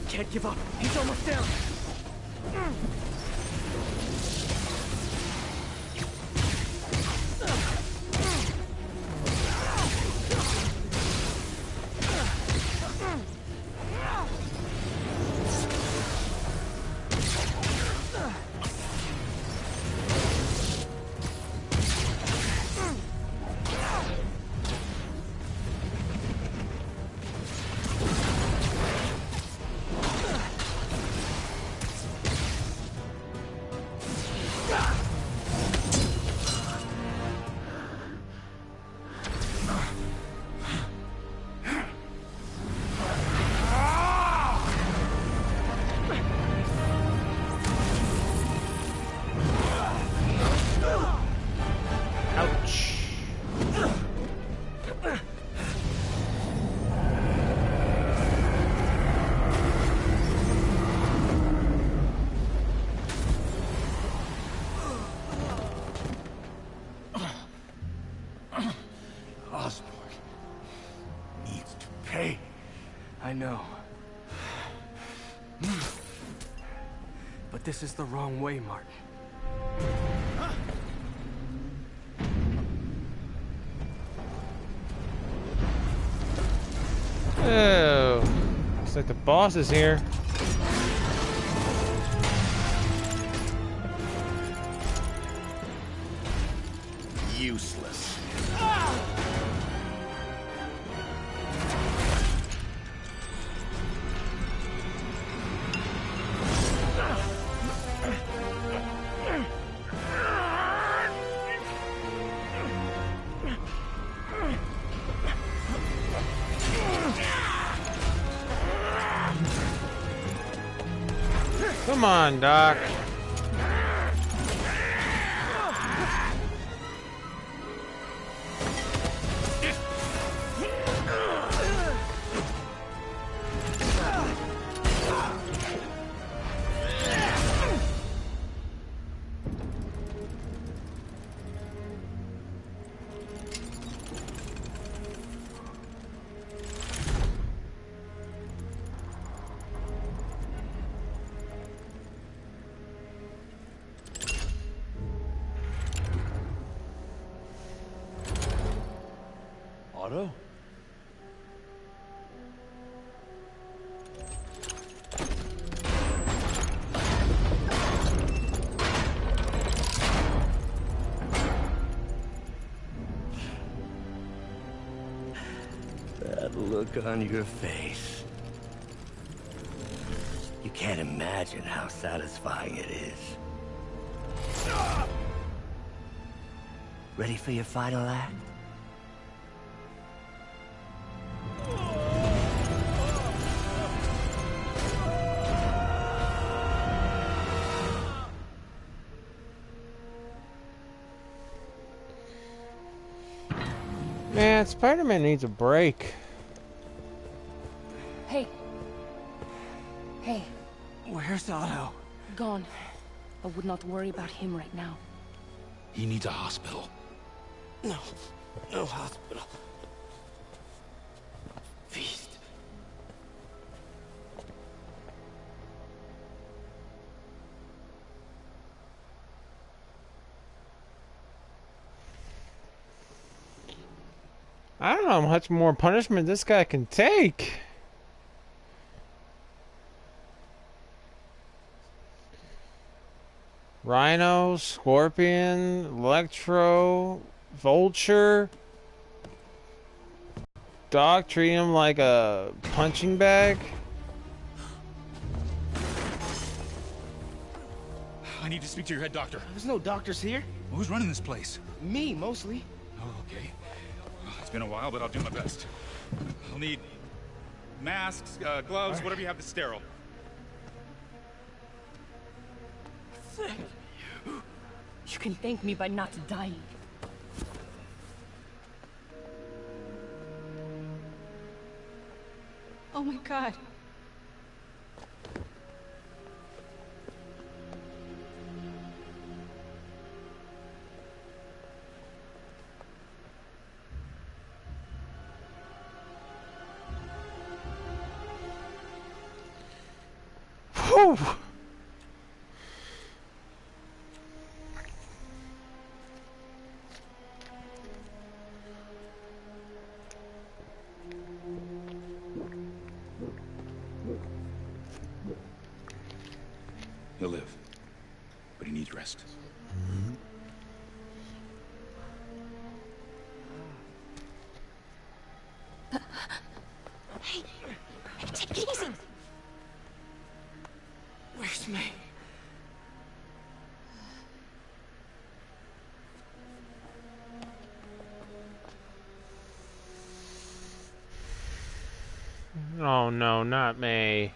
Can't give up. He's almost down. Osborn needs to pay. I know. But this is the wrong way, Martin. Oh, looks like the boss is here. Useless. Come on, Doc. Otto? That look on your face. You can't imagine how satisfying it is. Ready for your final act? Man, Spider-Man needs a break. Hey. Hey. Where's Otto? Gone. I would not worry about him right now. He needs a hospital. No. No hospital. Feast. I don't know how much more punishment this guy can take. Rhino, Scorpion, Electro, Vulture. Doc treat him like a punching bag. I need to speak to your head doctor. There's no doctors here. Who's running this place? Me, mostly. Oh, okay. Well, it's been a while, but I'll do my best. I'll need masks, gloves, whatever you have that's sterile. Thank you. You can thank me by not dying. Oh my god. Whew. He'll live, but he needs rest. Hey, take it easy. Where's May? Oh no, not May.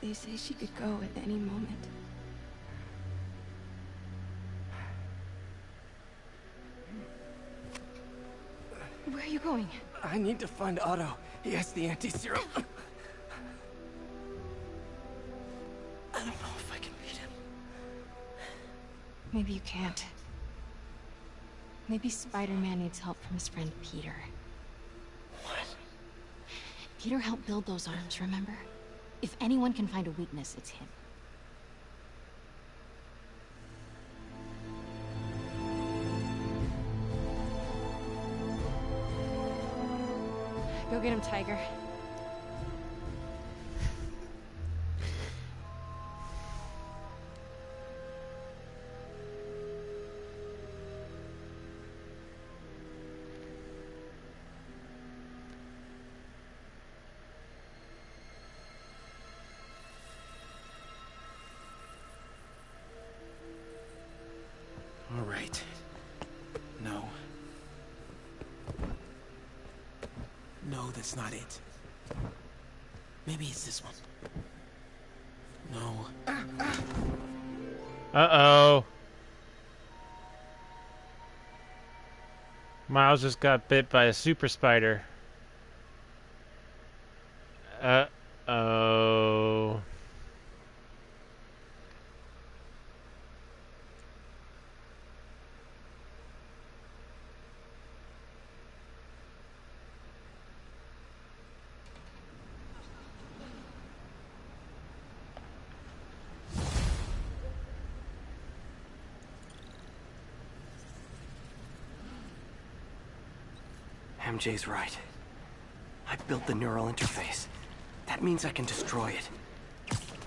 They say she could go at any moment. Where are you going? I need to find Otto. He has the anti-serum. I don't know if I can beat him. Maybe you can't. Maybe Spider-Man needs help from his friend Peter. What? Peter helped build those arms, remember? If anyone can find a weakness, it's him. Go get him, Tiger. All right. No. No, that's not it. Maybe it's this one. No. Uh-oh. Miles just got bit by a super spider. Uh-oh. MJ's right. I built the neural interface. That means I can destroy it.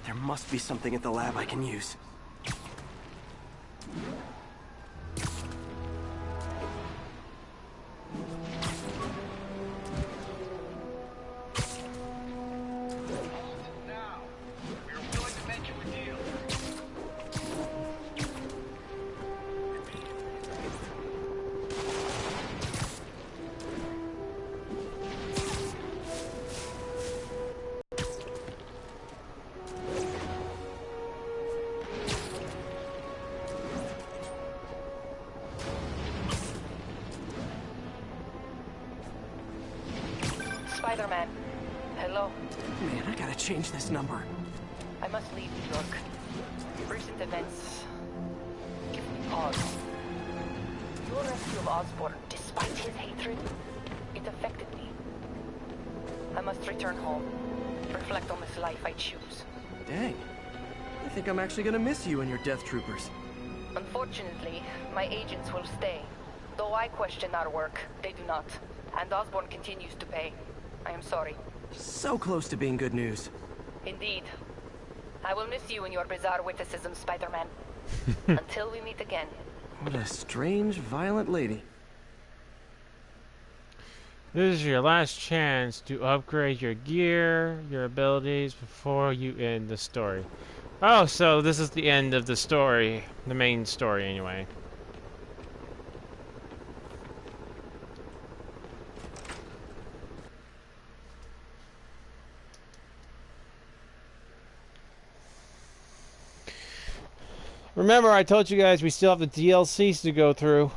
There must be something at the lab I can use. Spider-Man. Hello. Man, I gotta change this number. I must leave New York. Recent events give me pause. Your rescue of Osborn, despite his hatred, it affected me. I must return home. Reflect on this life I choose. Dang. I think I'm actually gonna miss you and your death troopers. Unfortunately, my agents will stay. Though I question our work, they do not. And Osborn continues to pay. I am sorry. So close to being good news. Indeed. I will miss you and your bizarre witticism, Spider-Man. Until we meet again. What a strange, violent lady. This is your last chance to upgrade your gear, your abilities, before you end the story. Oh, so this is the end of the story. The main story, anyway. Remember, I told you guys we still have the DLCs to go through.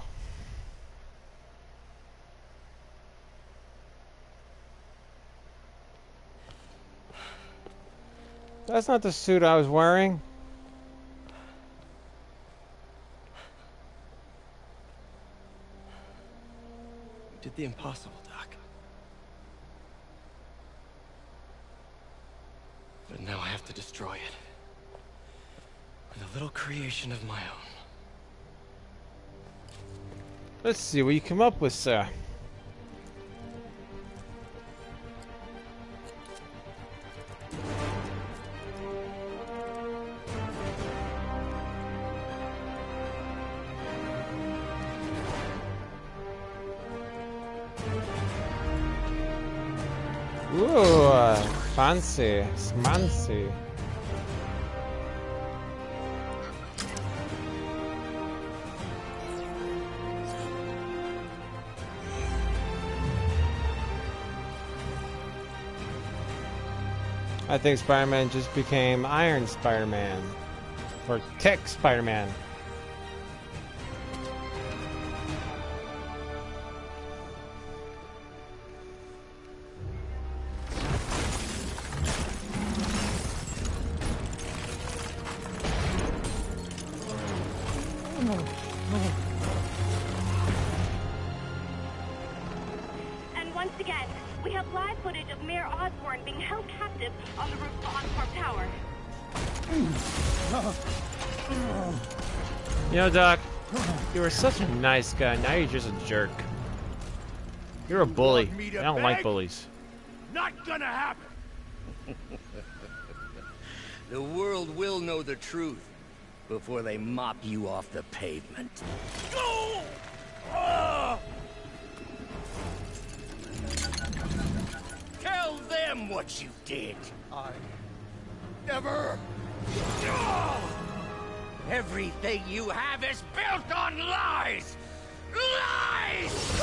That's not the suit I was wearing. You did the impossible, Doc. But now I have to destroy it. With a little creation of my own. Let's see what you come up with, sir. Ooh, fancy, smancy. I think Spider-Man just became Iron Spider-Man. Or Tech Spider-Man. And once again, we have live footage of Mayor Osborn being held captive on the roof of Oscorp Tower. You know, Doc, you were such a nice guy. Now you're just a jerk. You're a bully. I don't like bullies. Not gonna happen. The world will know the truth before they mop you off the pavement. Go! Tell them what you did. I never. Everything you have is built on lies! Lies!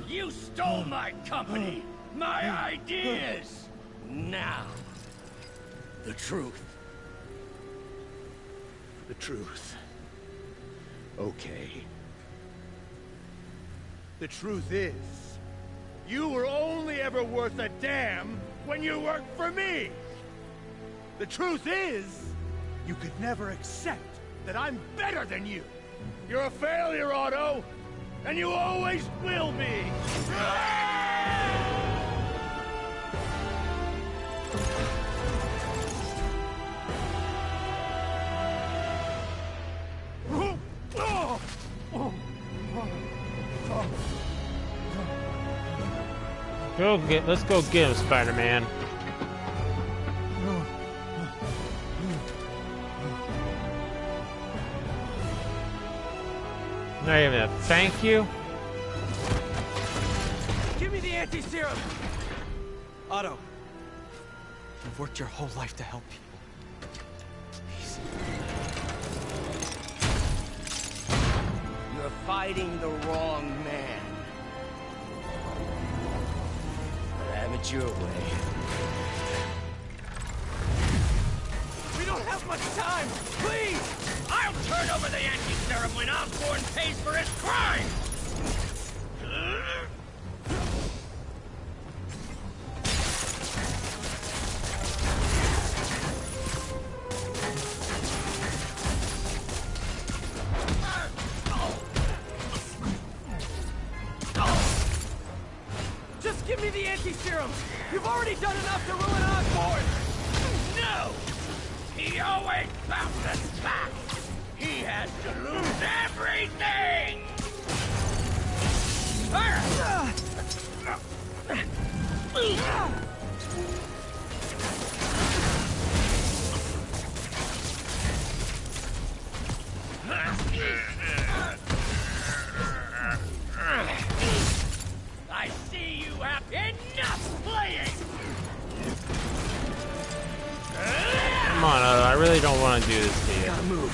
You stole my company, my ideas! Now, the truth. The truth. Okay. The truth is, you were only ever worth a damn when you worked for me! The truth is, you could never accept that I'm better than you! You're a failure, Otto! And you always will be! Let's go get him, Spider-Man. Not even a thank you. Give me the anti-serum! Otto, you've worked your whole life to help people. Please. You're fighting the wrong man. But have it your way. We don't have much time! Please! I'll turn over the anti-serum when Osborn pays for his crime! Just give me the anti-serum! You've already done enough to ruin Osborn! No! He always bounces back! He has to lose everything! I see you have enough playing! Come on, Otto, I really don't want to do this to you. Gotta move.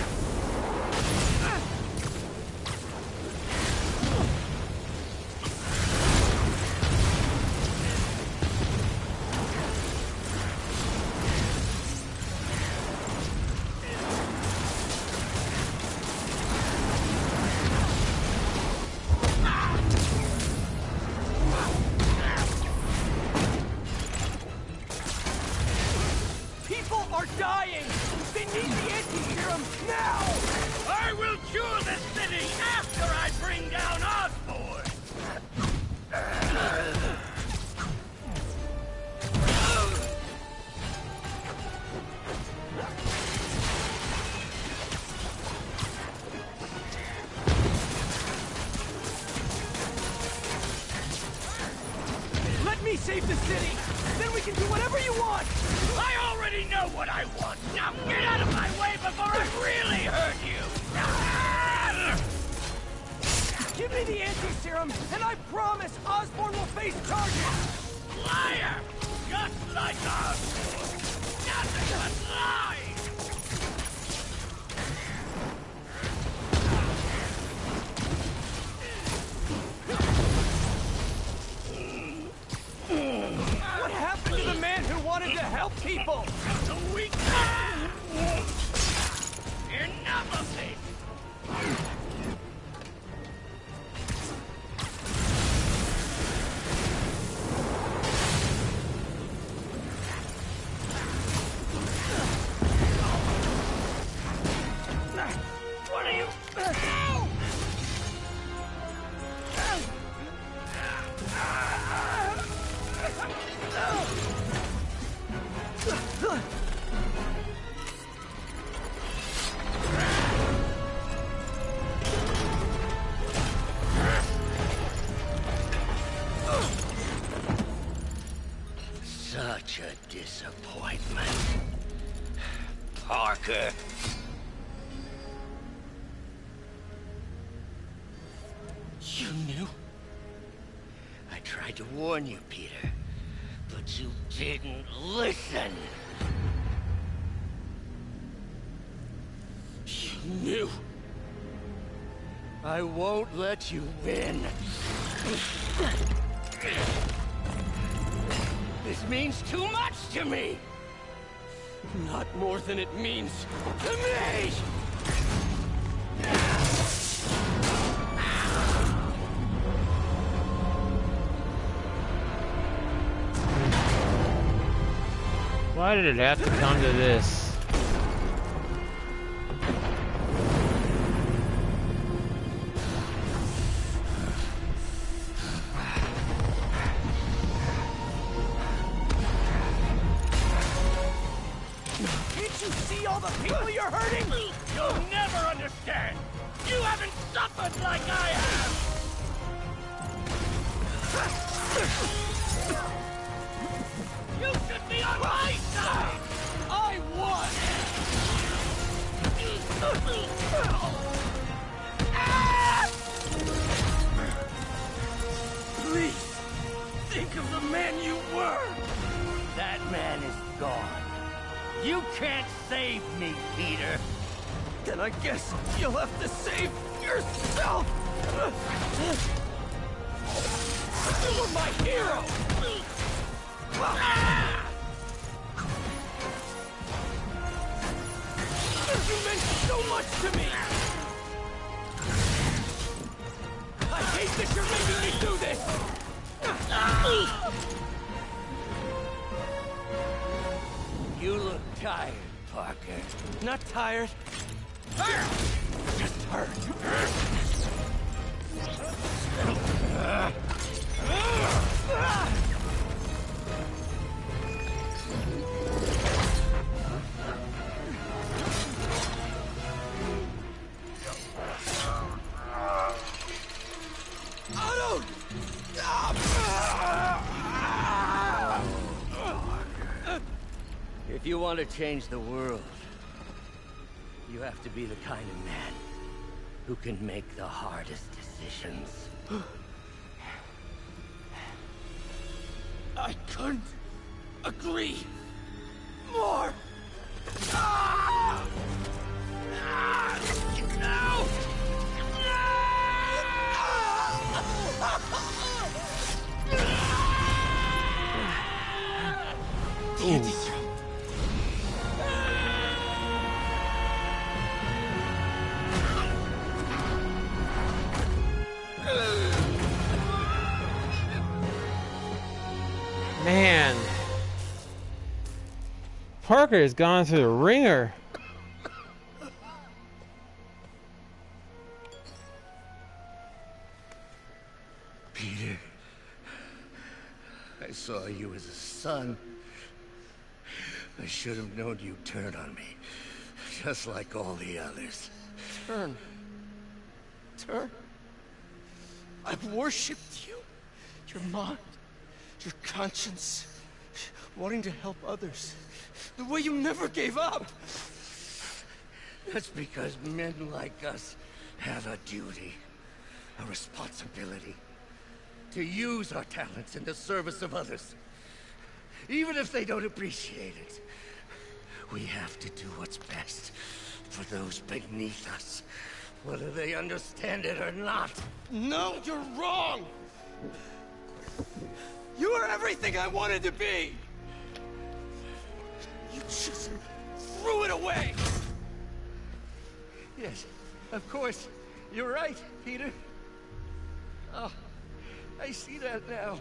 People are dying! They need the anti-serum now! I will cure the city after I bring down Osborn! Let me save the city! Then we can do whatever you want! I already know what I want! Now get out of my way before I really hurt you! Give me the anti-serum, and I promise Osborn will face charges! Liar! Just like Osborn! Nothing but lies! What happened to the man who wanted to help people? The weak! Enough of this! What are you... Such a disappointment. Parker. You knew? I tried to warn you, Peter, but you didn't listen. You knew. I won't let you win. This means too much to me! Not more than it means to me! Why did it have to come to this? Can't you see all the people you're hurting? You'll never understand! You haven't suffered like I have! gone. You can't save me, Peter. Then I guess you'll have to save yourself! You were my hero! You meant so much to me! I hate that you're making me do this! You look tired, Parker. Not tired. Just hurt. Otto! If you want to change the world, you have to be the kind of man who can make the hardest decisions. I couldn't agree more! No! Man. Parker has gone through the ringer. Peter, I saw you as a son. I should have known you'd turn on me, just like all the others. Turn. I've worshipped you. Your mind, your conscience, wanting to help others. The way you never gave up. That's because men like us have a duty, a responsibility, to use our talents in the service of others. Even if they don't appreciate it, we have to do what's best for those beneath us, whether they understand it or not. No, you're wrong! You are everything I wanted to be! You just threw it away! Yes, of course. You're right, Peter. Oh, I see that now.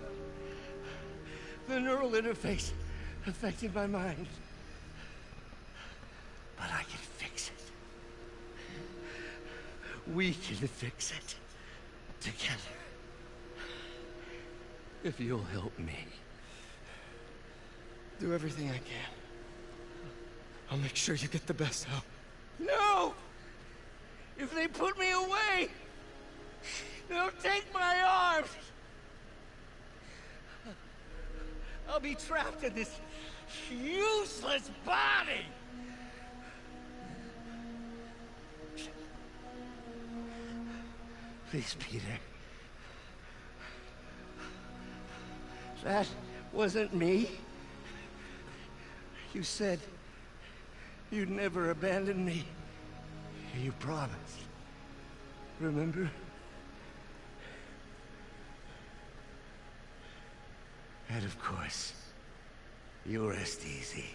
The neural interface affected my mind. But I can fix it. We can fix it. Together. If you'll help me. Do everything I can. I'll make sure you get the best help. No! If they put me away, they'll take my arms. I'll be trapped in this useless body. Please, Peter. That wasn't me. You said you'd never abandon me. You promised. Remember? And of course, you rest easy,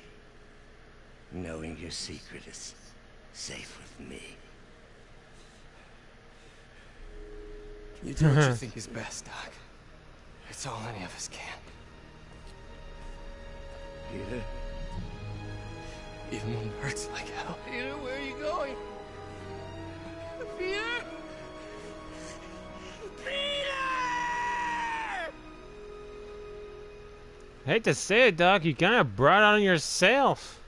knowing your secret is safe with me. You do what you think is best, Doc. It's all any of us can. Peter? Even when it hurts like hell. Peter, where are you going? Peter? Peter! I hate to say it, Doc, you kind of brought it on yourself.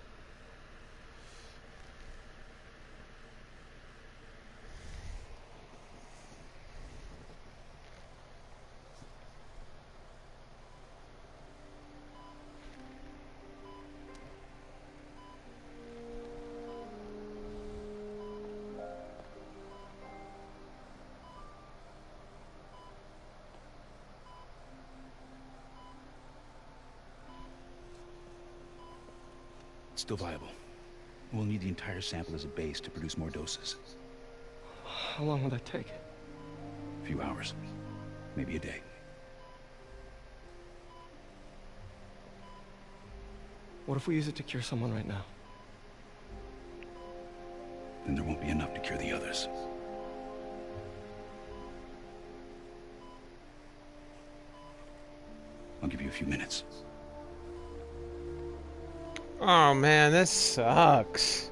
It's still viable. We'll need the entire sample as a base to produce more doses. How long will that take? A few hours. Maybe a day. What if we use it to cure someone right now? Then there won't be enough to cure the others. I'll give you a few minutes. Oh man, this sucks.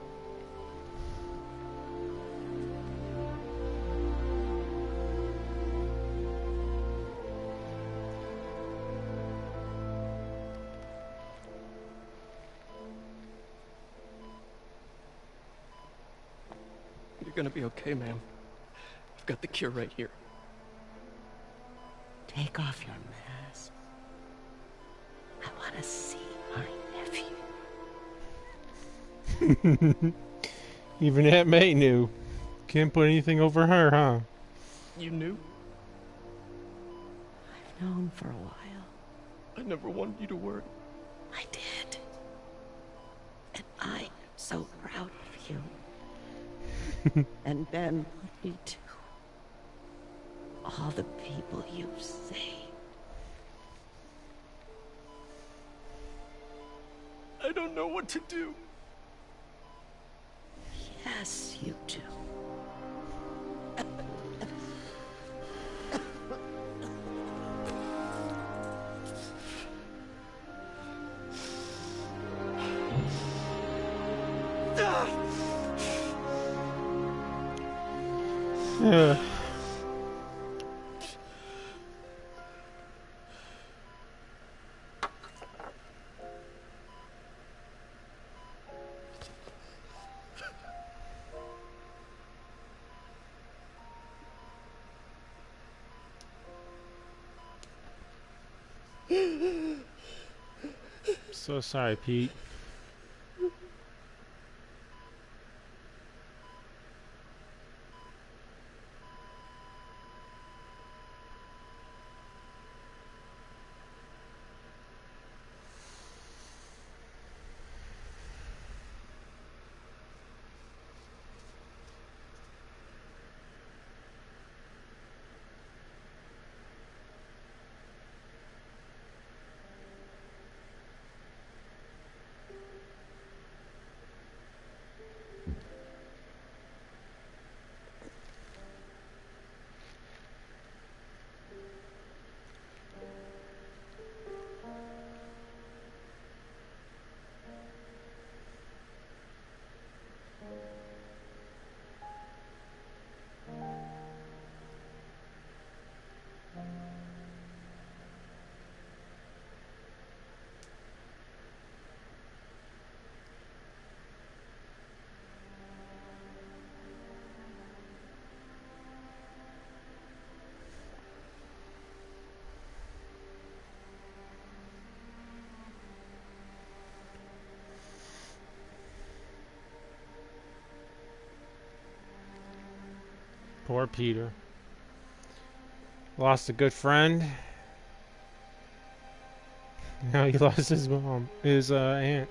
You're gonna be okay, ma'am. I've got the cure right here. Take off your mask. I want to see my nephew. Even Aunt May knew. Can't put anything over her, huh? You knew? I've known for a while. I never wanted you to worry. I did. And I am so proud of you. And Ben loved me too. All the people you've saved. I don't know what to do. Yes, you do. Yeah. So sorry, Pete. Poor Peter. Lost a good friend. Now he lost his mom, his aunt.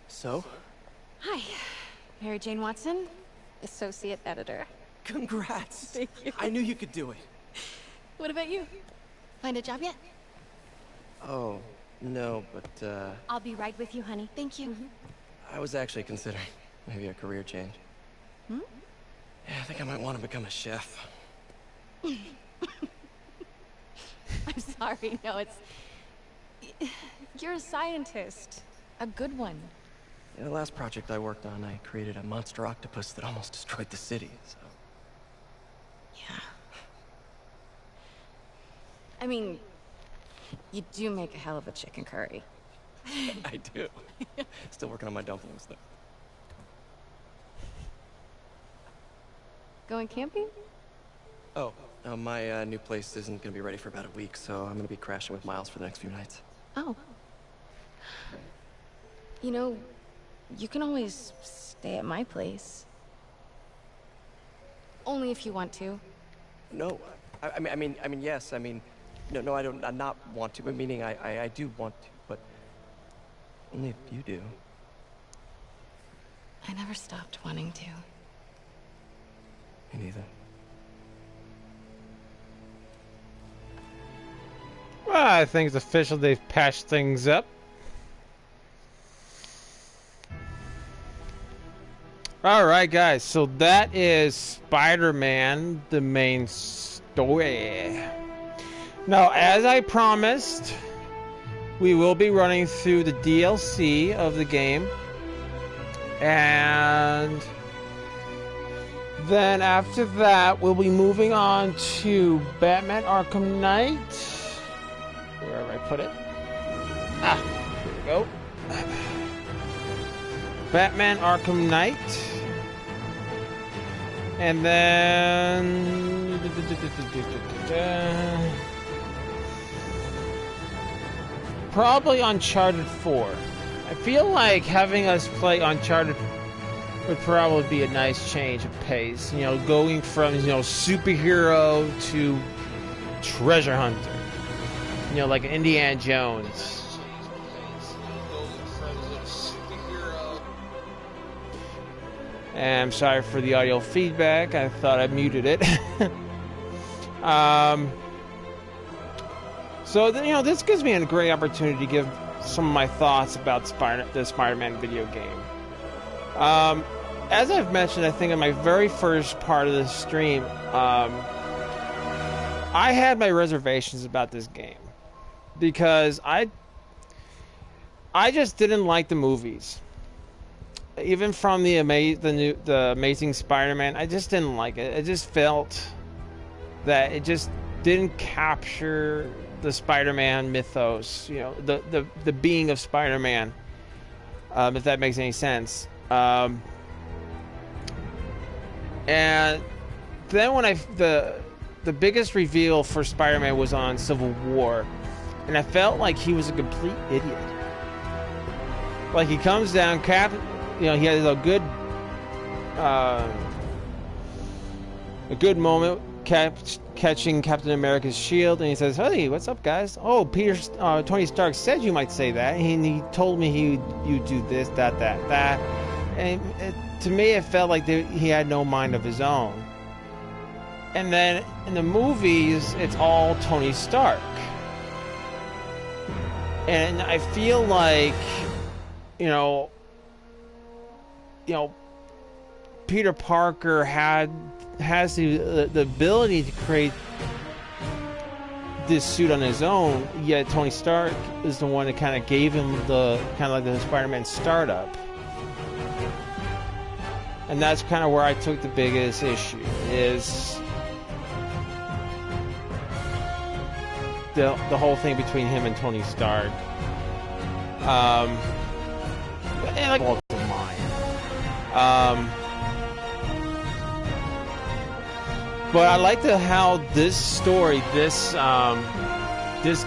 So? Hi, Mary Jane Watson, Associate Editor. Congrats! Thank you. I knew you could do it. What about you? Find a job yet? Oh, no, but, I'll be right with you, honey. Thank you. I was actually considering maybe a career change. Hmm? Yeah, I think I might want to become a chef. I'm sorry, no, it's... You're a scientist. A good one. Yeah, the last project I worked on, I created a monster octopus that almost destroyed the city, so... Yeah. I mean, You do make a hell of a chicken curry. I do. Still working on my dumplings, though. Going camping? Oh, my new place isn't gonna be ready for about a week, so I'm gonna be crashing with Miles for the next few nights. Oh. You know, you can always stay at my place. Only if you want to. No, I mean, yes. I mean, no, I don't. I not want to. But meaning, I do want to, but only if you do. I never stopped wanting to. Me neither. Well, I think it's official. They've patched things up. Alright guys, so that is Spider-Man, the main story. Now, as I promised, we will be running through the DLC of the game. And then after that, we'll be moving on to Batman Arkham Knight. Where have I put it? Ah, here we go. Batman Arkham Knight. And then probably Uncharted 4. I feel like having us play Uncharted would probably be a nice change of pace. You know, going from, you know, superhero to treasure hunter. You know, like Indiana Jones. And I'm sorry for the audio feedback. I thought I muted it. So, you know, this gives me a great opportunity to give some of my thoughts about the Spider-Man video game. As I've mentioned, I think in my very first part of the stream, I had my reservations about this game. Because I just didn't like the movies. Even from the Amazing Spider-Man, I just didn't like it. I just felt that it just didn't capture the Spider-Man mythos, you know, the being of Spider-Man, if that makes any sense. And then when the biggest reveal for Spider-Man was on Civil War, and I felt like he was a complete idiot. Like, he comes down, you know, he has a good moment catching Captain America's shield, and he says, "Hey, what's up, guys? Oh, Tony Stark said you might say that, and he told me you'd do this, that." And to me, it felt like he had no mind of his own. And then in the movies, it's all Tony Stark, and I feel like, you know, Peter Parker has the ability to create this suit on his own, yet Tony Stark is the one that kind of gave him the kind of like the Spider-Man startup. And that's kind of where I took the biggest issue, is the whole thing between him and Tony Stark. And like of mine. But I like how this story, this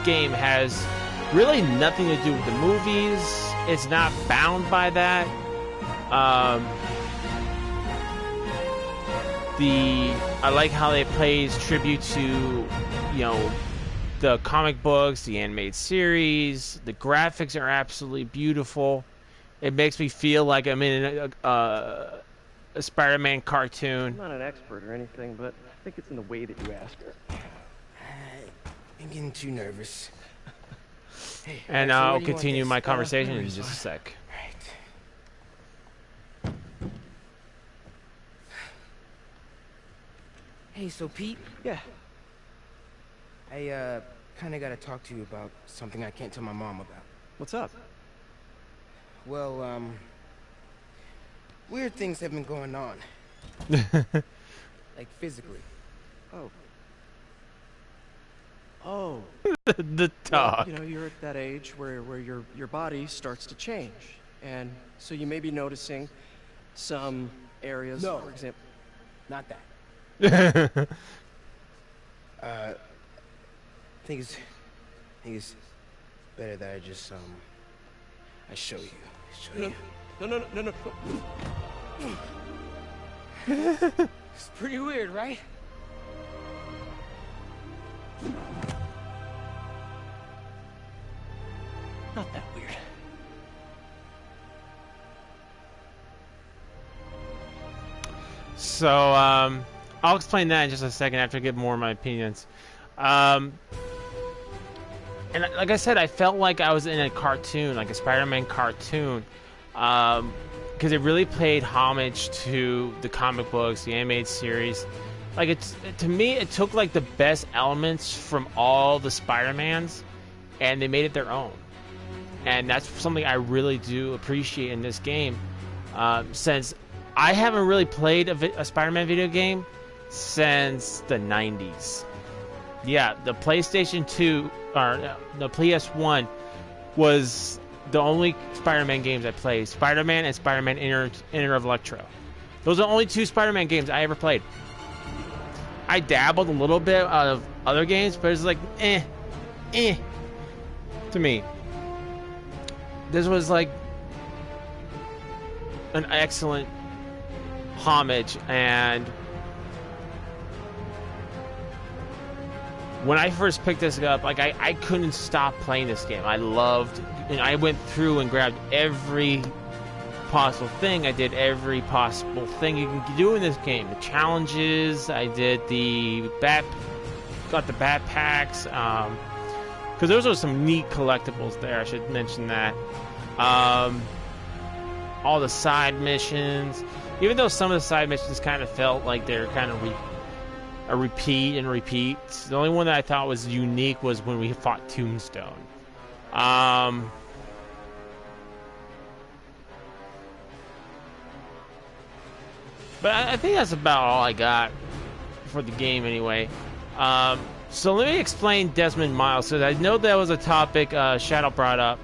game has really nothing to do with the movies. It's not bound by that. I like how it pays tribute to, you know, the comic books, the animated series. The graphics are absolutely beautiful. It makes me feel like I'm in a Spider-Man cartoon. I'm not an expert or anything, but I think it's in the way that you ask her. I'm getting too nervous. Hey, and so I'll continue my conversation in just a sec. Right. Hey, so Pete? Yeah. I kind of got to talk to you about something I can't tell my mom about. What's up? Well, weird things have been going on. Like physically. Oh. The dog. Well, you know, you're at that age where your body starts to change, and so you may be noticing some areas, No. for example. Not that. I think it's better that I just I show you. No. It's pretty weird, right? Not that weird. So, I'll explain that in just a second after I give more of my opinions. And like I said, I felt like I was in a cartoon, like a Spider-Man cartoon, because it really paid homage to the comic books, the animated series. Like, to me, it took like the best elements from all the Spider-Mans, and they made it their own. And that's something I really do appreciate in this game, since I haven't really played a Spider-Man video game since the 90s. Yeah, the PlayStation 2, or the PS1, was the only Spider-Man games I played. Spider-Man and Spider-Man Enter of Electro. Those are the only two Spider-Man games I ever played. I dabbled a little bit out of other games, but it's like, to me. This was like an excellent homage, and when I first picked this up, like I couldn't stop playing this game. I loved, and I went through and grabbed every possible thing. I did every possible thing you can do in this game. The challenges, I did got the backpacks, because those are some neat collectibles there. I should mention that. All the side missions, even though some of the side missions kind of felt like they're kind of a repeat. The only one that I thought was unique was when we fought Tombstone. But I think that's about all I got for the game anyway. So let me explain Desmond Miles, because I know that was a topic Shadow brought up.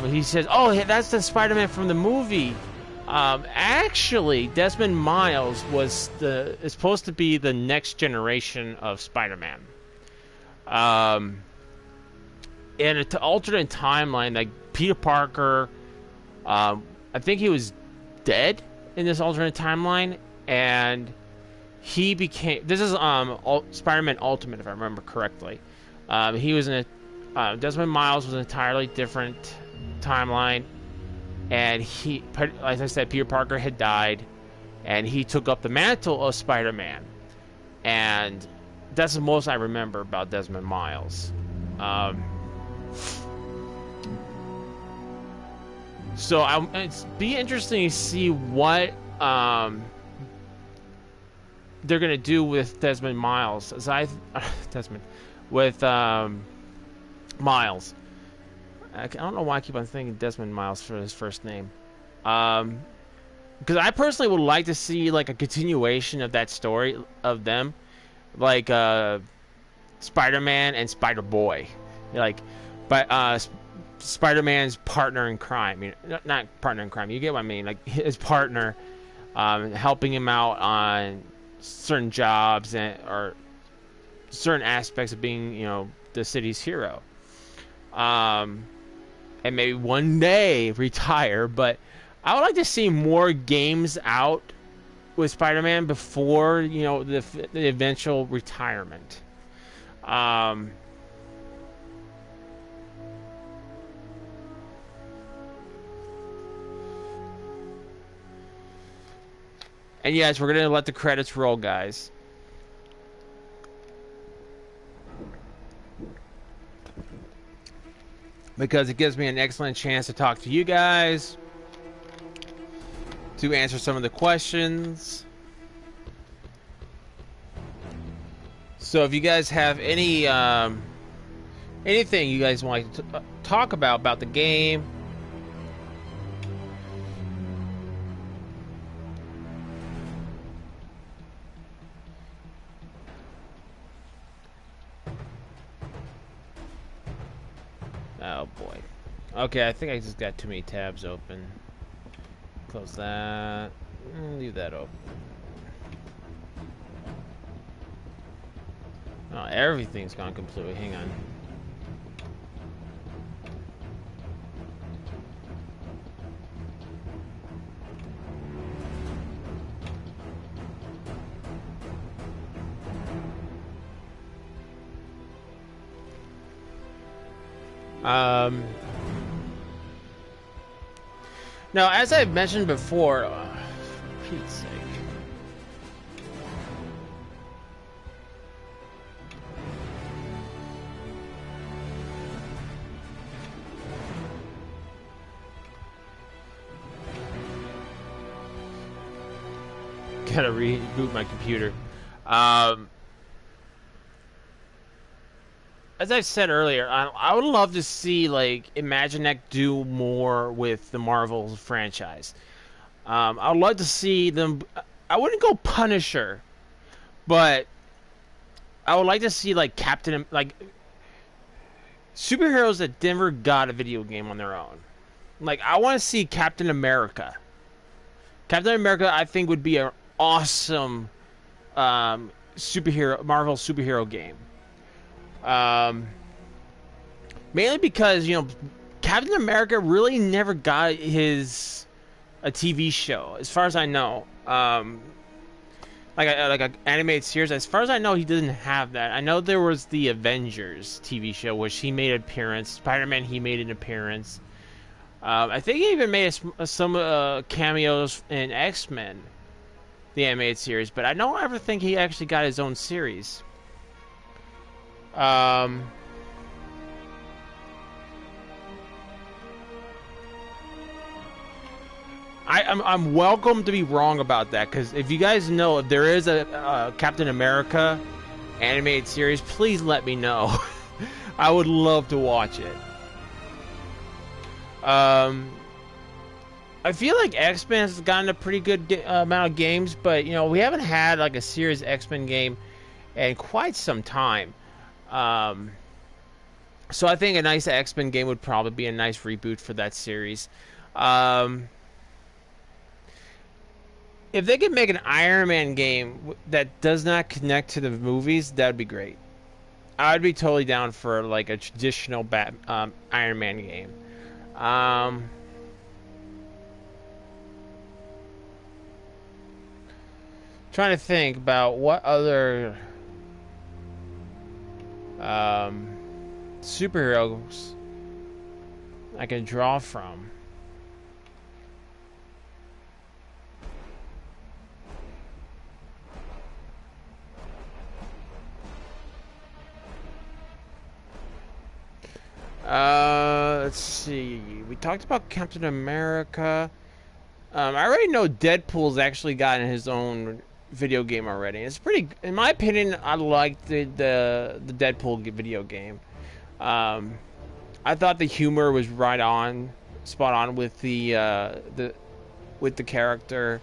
He says, oh, that's the Spider-Man from the movie. Actually, Desmond Miles is supposed to be the next generation of Spider-Man. In an alternate timeline, like Peter Parker, I think he was dead in this alternate timeline, and he became. This is Spider-Man Ultimate, if I remember correctly. He was in a Desmond Miles was an entirely different timeline, and he, as I said, Peter Parker had died, and he took up the mantle of Spider-Man, and that's the most I remember about Desmond Miles. So it's be interesting to see what they're gonna do with Desmond Miles, Miles. I don't know why I keep on thinking Desmond Miles for his first name. Because I personally would like to see like a continuation of that story of them, like Spider-Man and Spider-Boy, but Spider-Man's partner in crime. I mean, not partner in crime. You get what I mean? Like his partner, helping him out on certain jobs or certain aspects of being, the city's hero. And maybe one day retire, but I would like to see more games out with Spider-Man before, the eventual retirement. And yes, we're going to let the credits roll, guys. Because it gives me an excellent chance to talk to you guys, to answer some of the questions. So if you guys have any anything you guys want to talk about the game, Oh boy. Okay, I think I just got too many tabs open. Close that. Leave that open. Oh, everything's gone completely. Hang on. Now, as I've mentioned before, for Pete's sake. Gotta reboot my computer. As I said earlier, I would love to see like Imaginext do more with the Marvel franchise. I would love to see them. I wouldn't go Punisher, but I would like to see like superheroes that never got a video game on their own. Like I want to see Captain America. Captain America, I think, would be an awesome Marvel superhero game. Mainly because, you know, Captain America really never got a TV show, as far as I know. Like an animated series, as far as I know, he didn't have that. I know there was the Avengers TV show, which he made an appearance. Spider-Man, he made an appearance. I think he even made some cameos in X-Men, the animated series, but I don't ever think he actually got his own series. I'm welcome to be wrong about that, because if you guys know if there is a Captain America animated series, please let me know. I would love to watch it. I feel like X-Men has gotten a pretty good amount of games, but you know, we haven't had like a serious X-Men game in quite some time. So I think a nice X-Men game would probably be a nice reboot for that series. If they could make an Iron Man game that does not connect to the movies, that would be great. I would be totally down for like a traditional Iron Man game. Trying to think about what other superheroes I can draw from. Let's see. We talked about Captain America. I already know Deadpool's actually gotten his own video game already. It's pretty, in my opinion, I liked the Deadpool video game. I thought the humor was right on, spot on with the character.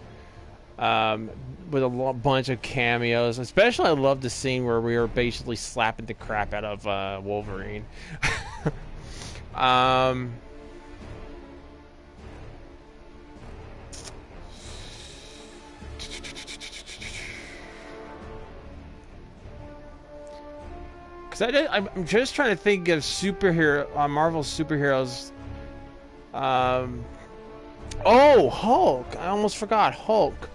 With a bunch of cameos. Especially, I love the scene where we were basically slapping the crap out of Wolverine. Because I'm just trying to think of Marvel superheroes. Oh, Hulk! I almost forgot Hulk.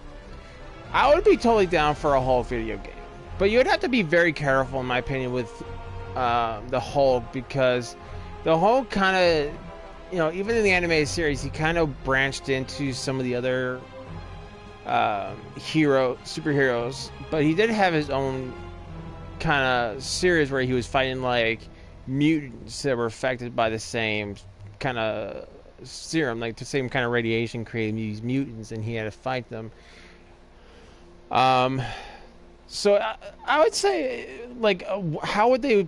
I would be totally down for a Hulk video game, but you would have to be very careful, in my opinion, with the Hulk, because the Hulk kind of, you know, even in the animated series, he kind of branched into some of the other superheroes, but he did have his own kind of series where he was fighting like mutants that were affected by the same kind of serum, like the same kind of radiation creating these mutants, and he had to fight them. So I would say, like, how would they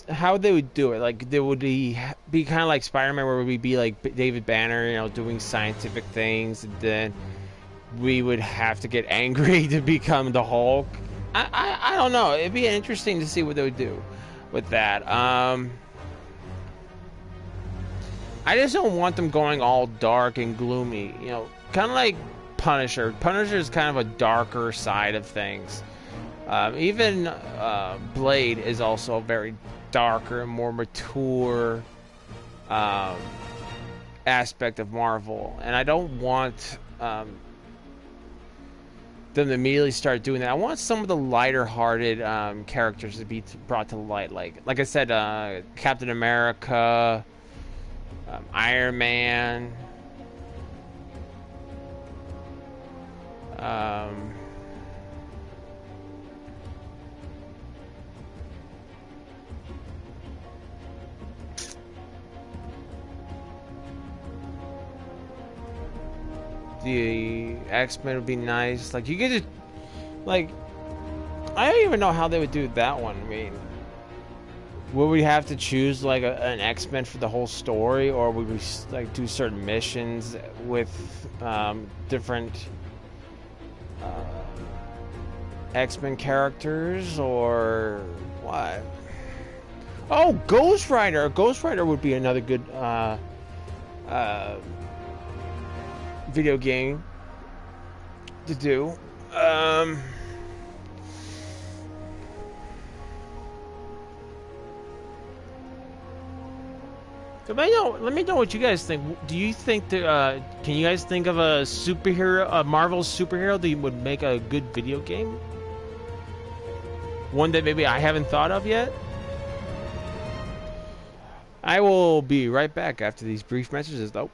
how would they do it? Like, they would be kind of like Spider-Man, where we'd be like David Banner, you know, doing scientific things, and then we would have to get angry to become the Hulk. I don't know. It'd be interesting to see what they would do with that. I just don't want them going all dark and gloomy. You know, kind of like Punisher. Punisher is kind of a darker side of things. Even Blade is also a very darker and more mature aspect of Marvel, and I don't want them to immediately start doing that. I want some of the lighter-hearted characters to be brought to light, like I said, Captain America, Iron Man. The X-Men would be nice. Like, you could just, like, I don't even know how they would do that one. I mean, would we have to choose like an X-Men for the whole story, or would we like do certain missions with different X-Men characters, or what? Oh, Ghost Rider! Ghost Rider would be another good video game to do. So let me know what you guys think. Do you think that can you guys think of a superhero, a Marvel superhero that would make a good video game? One that maybe I haven't thought of yet? I will be right back after these brief messages, though.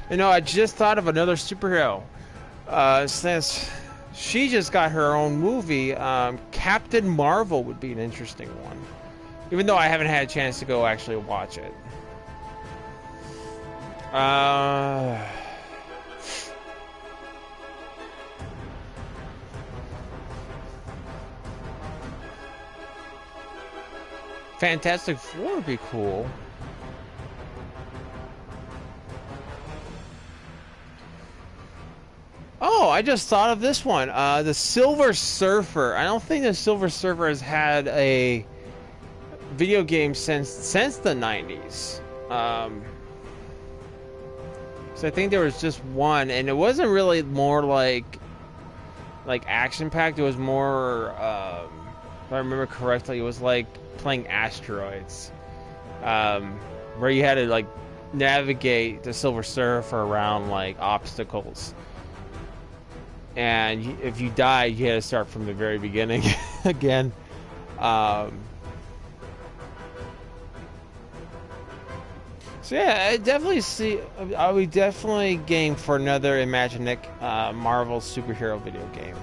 You know, I just thought of another superhero. Since she just got her own movie, Captain Marvel would be an interesting one. Even though I haven't had a chance to go actually watch it. Fantastic Four would be cool. Oh, I just thought of this one. The Silver Surfer. I don't think the Silver Surfer has had a video game since the 90s. So I think there was just one, and it wasn't really more like action-packed. It was more, if I remember correctly, it was like playing Asteroids, where you had to like navigate the Silver Surfer around like obstacles. And if you died, you had to start from the very beginning again. So yeah, I would definitely game for another Imaginic Marvel superhero video game.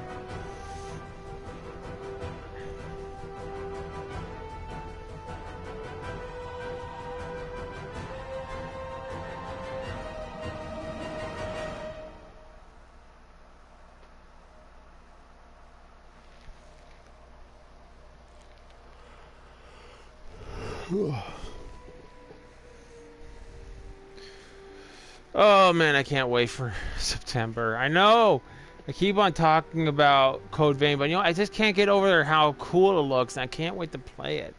Oh man, I can't wait for September. I know I keep on talking about Code Vein, but you know, I just can't get over how cool it looks, and I can't wait to play it.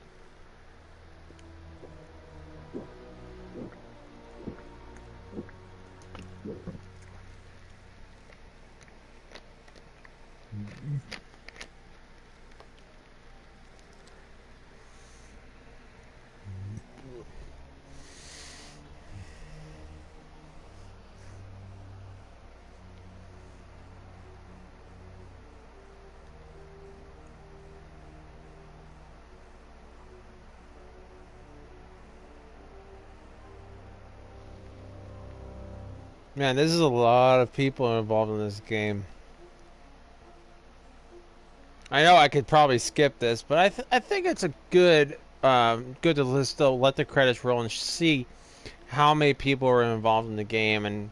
Man, this is a lot of people involved in this game. I know I could probably skip this, but I think it's a good good to still let the credits roll and see how many people are involved in the game. And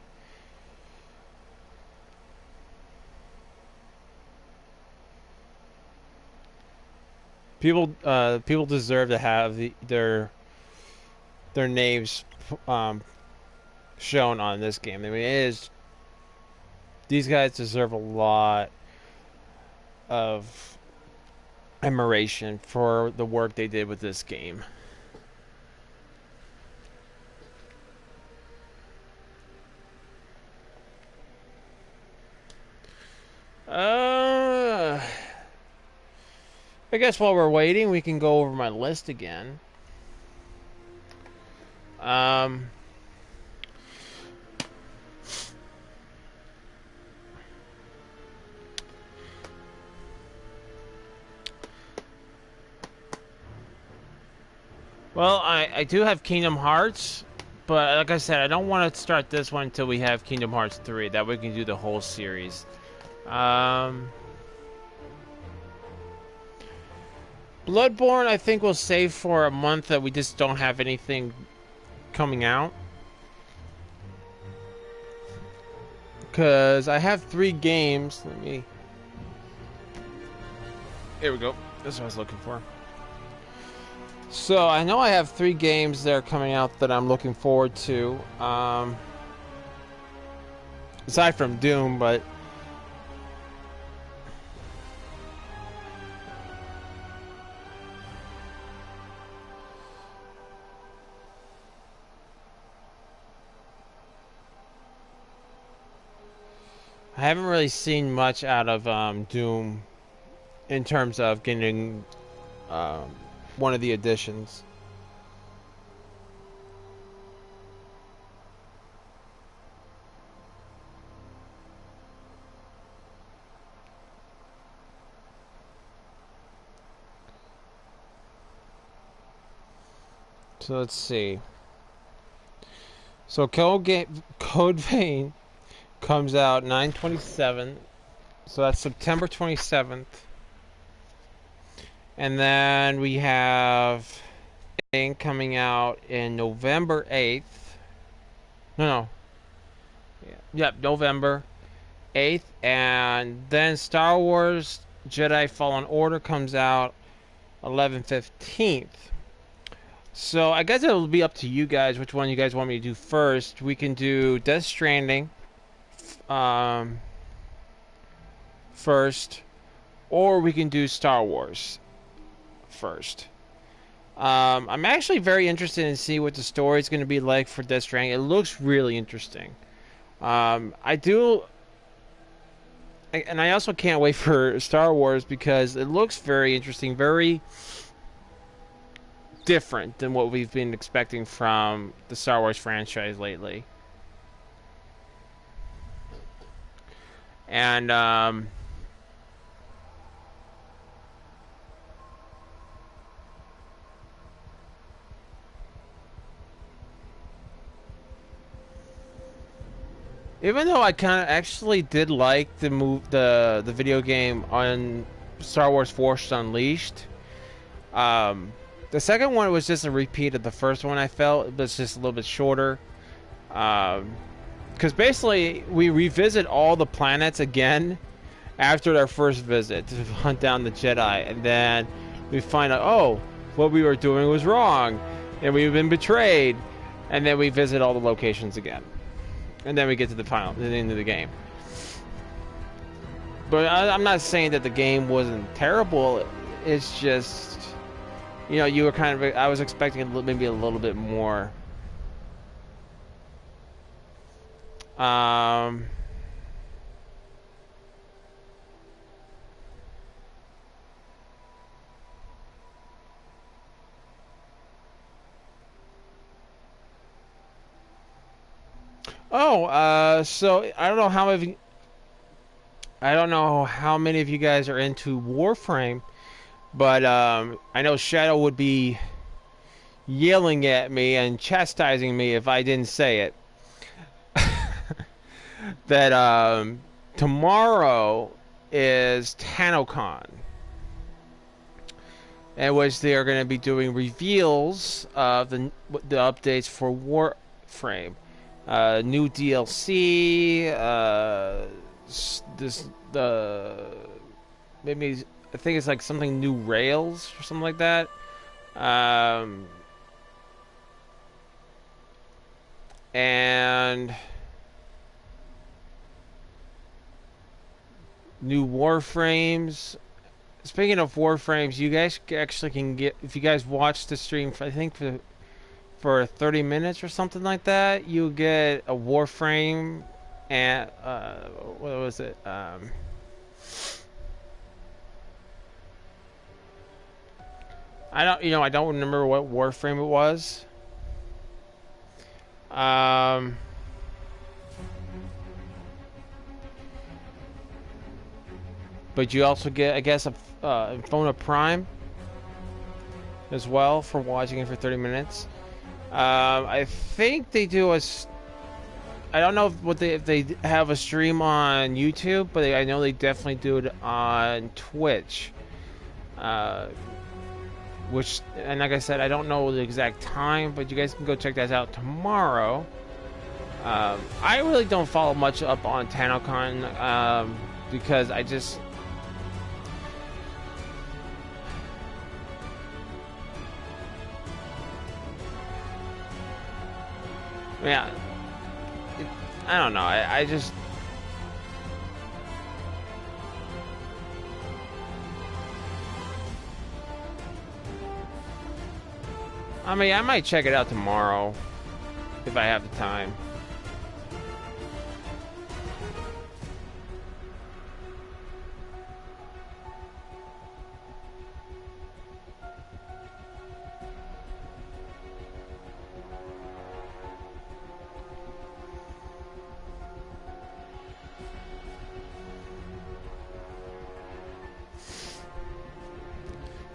people deserve to have their names shown on this game. I mean, these guys deserve a lot of admiration for the work they did with this game. I guess while we're waiting, we can go over my list again. Well, I do have Kingdom Hearts, but like I said, I don't want to start this one until we have Kingdom Hearts 3. That way we can do the whole series. Bloodborne, I think we'll save for a month that we just don't have anything coming out. Because I have 3 games. Here we go. That's what I was looking for. So, I know I have 3 games that are coming out that I'm looking forward to. Aside from Doom, but... I haven't really seen much out of Doom in terms of getting one of the editions. So let's see. So Code Vein comes out 9/27, so that's September 27th. And then we have a coming out in November 8th. No. Yep, November 8th. And then Star Wars Jedi Fallen Order comes out 11/15th. So I guess it'll be up to you guys which one you guys want me to do first. We can do Death Stranding first, or we can do Star Wars first. I'm actually very interested in seeing what the story is going to be like for Death Stranding. It looks really interesting. And I also can't wait for Star Wars because it looks very interesting, very different than what we've been expecting from the Star Wars franchise lately. And even though I kind of actually did like the video game on Star Wars Force Unleashed, the second one was just a repeat of the first one. I felt, but it's just a little bit shorter. Because basically, we revisit all the planets again after our first visit to hunt down the Jedi, and then we find out, oh, what we were doing was wrong, and we've been betrayed, and then we visit all the locations again, and then we get to the end of the game. But I'm not saying that the game wasn't terrible. It's just, you know, you were kind of, I was expecting maybe a little bit more. So I don't know how many of you guys are into Warframe, but I know Shadow would be yelling at me and chastising me if I didn't say it. that tomorrow is TanoCon, in which they are going to be doing reveals of the updates for Warframe, new DLC, maybe I think it's like something new rails or something like that. And new Warframes. Speaking of Warframes, you guys actually can get, if you guys watch the stream, I think for 30 minutes or something like that, you get a Warframe and what was it? I don't remember what Warframe it was. But you also get, I guess, a Infona Prime as well for watching it for 30 minutes. I think they do I don't know if they have a stream on YouTube, but I know they definitely do it on Twitch. Which, and like I said, I don't know the exact time, but you guys can go check that out tomorrow. I really don't follow much up on TanoCon because I just... Yeah, I don't know. I just... I mean, I might check it out tomorrow if I have the time.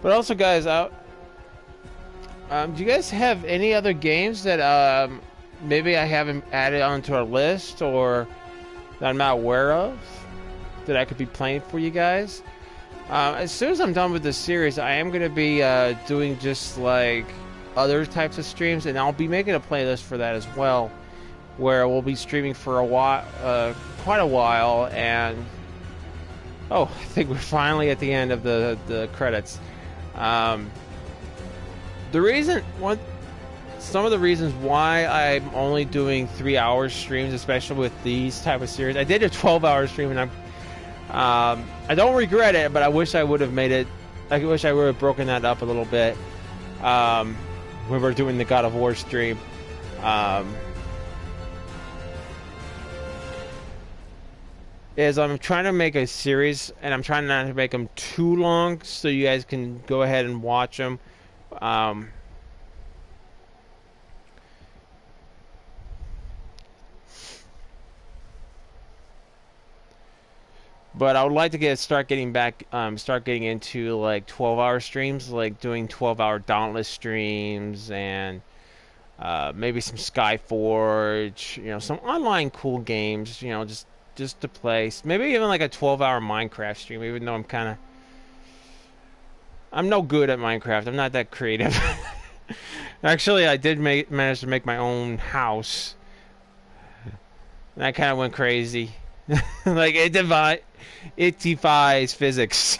But also, guys, do you guys have any other games that maybe I haven't added onto our list or that I'm not aware of that I could be playing for you guys? As soon as I'm done with this series, I am going to be doing just like other types of streams, and I'll be making a playlist for that as well, where we'll be streaming for a while, quite a while, and oh, I think we're finally at the end of the credits. Some of the reasons why I'm only doing 3-hour streams, especially with these type of series. I did a 12-hour stream, and I don't regret it, but I wish I would have made it. I wish I would have broken that up a little bit when we were doing the God of War stream. Is I'm trying to make a series, and I'm trying not to make them too long, so you guys can go ahead and watch them. But I would like to start getting into like 12-hour streams, like doing 12-hour Dauntless streams, and maybe some Skyforge, some online cool games, just to play. Maybe even like a 12-hour Minecraft stream, even though I'm no good at Minecraft. I'm not that creative. Actually, I did manage to make my own house, and I kind of went crazy. Like it defies physics.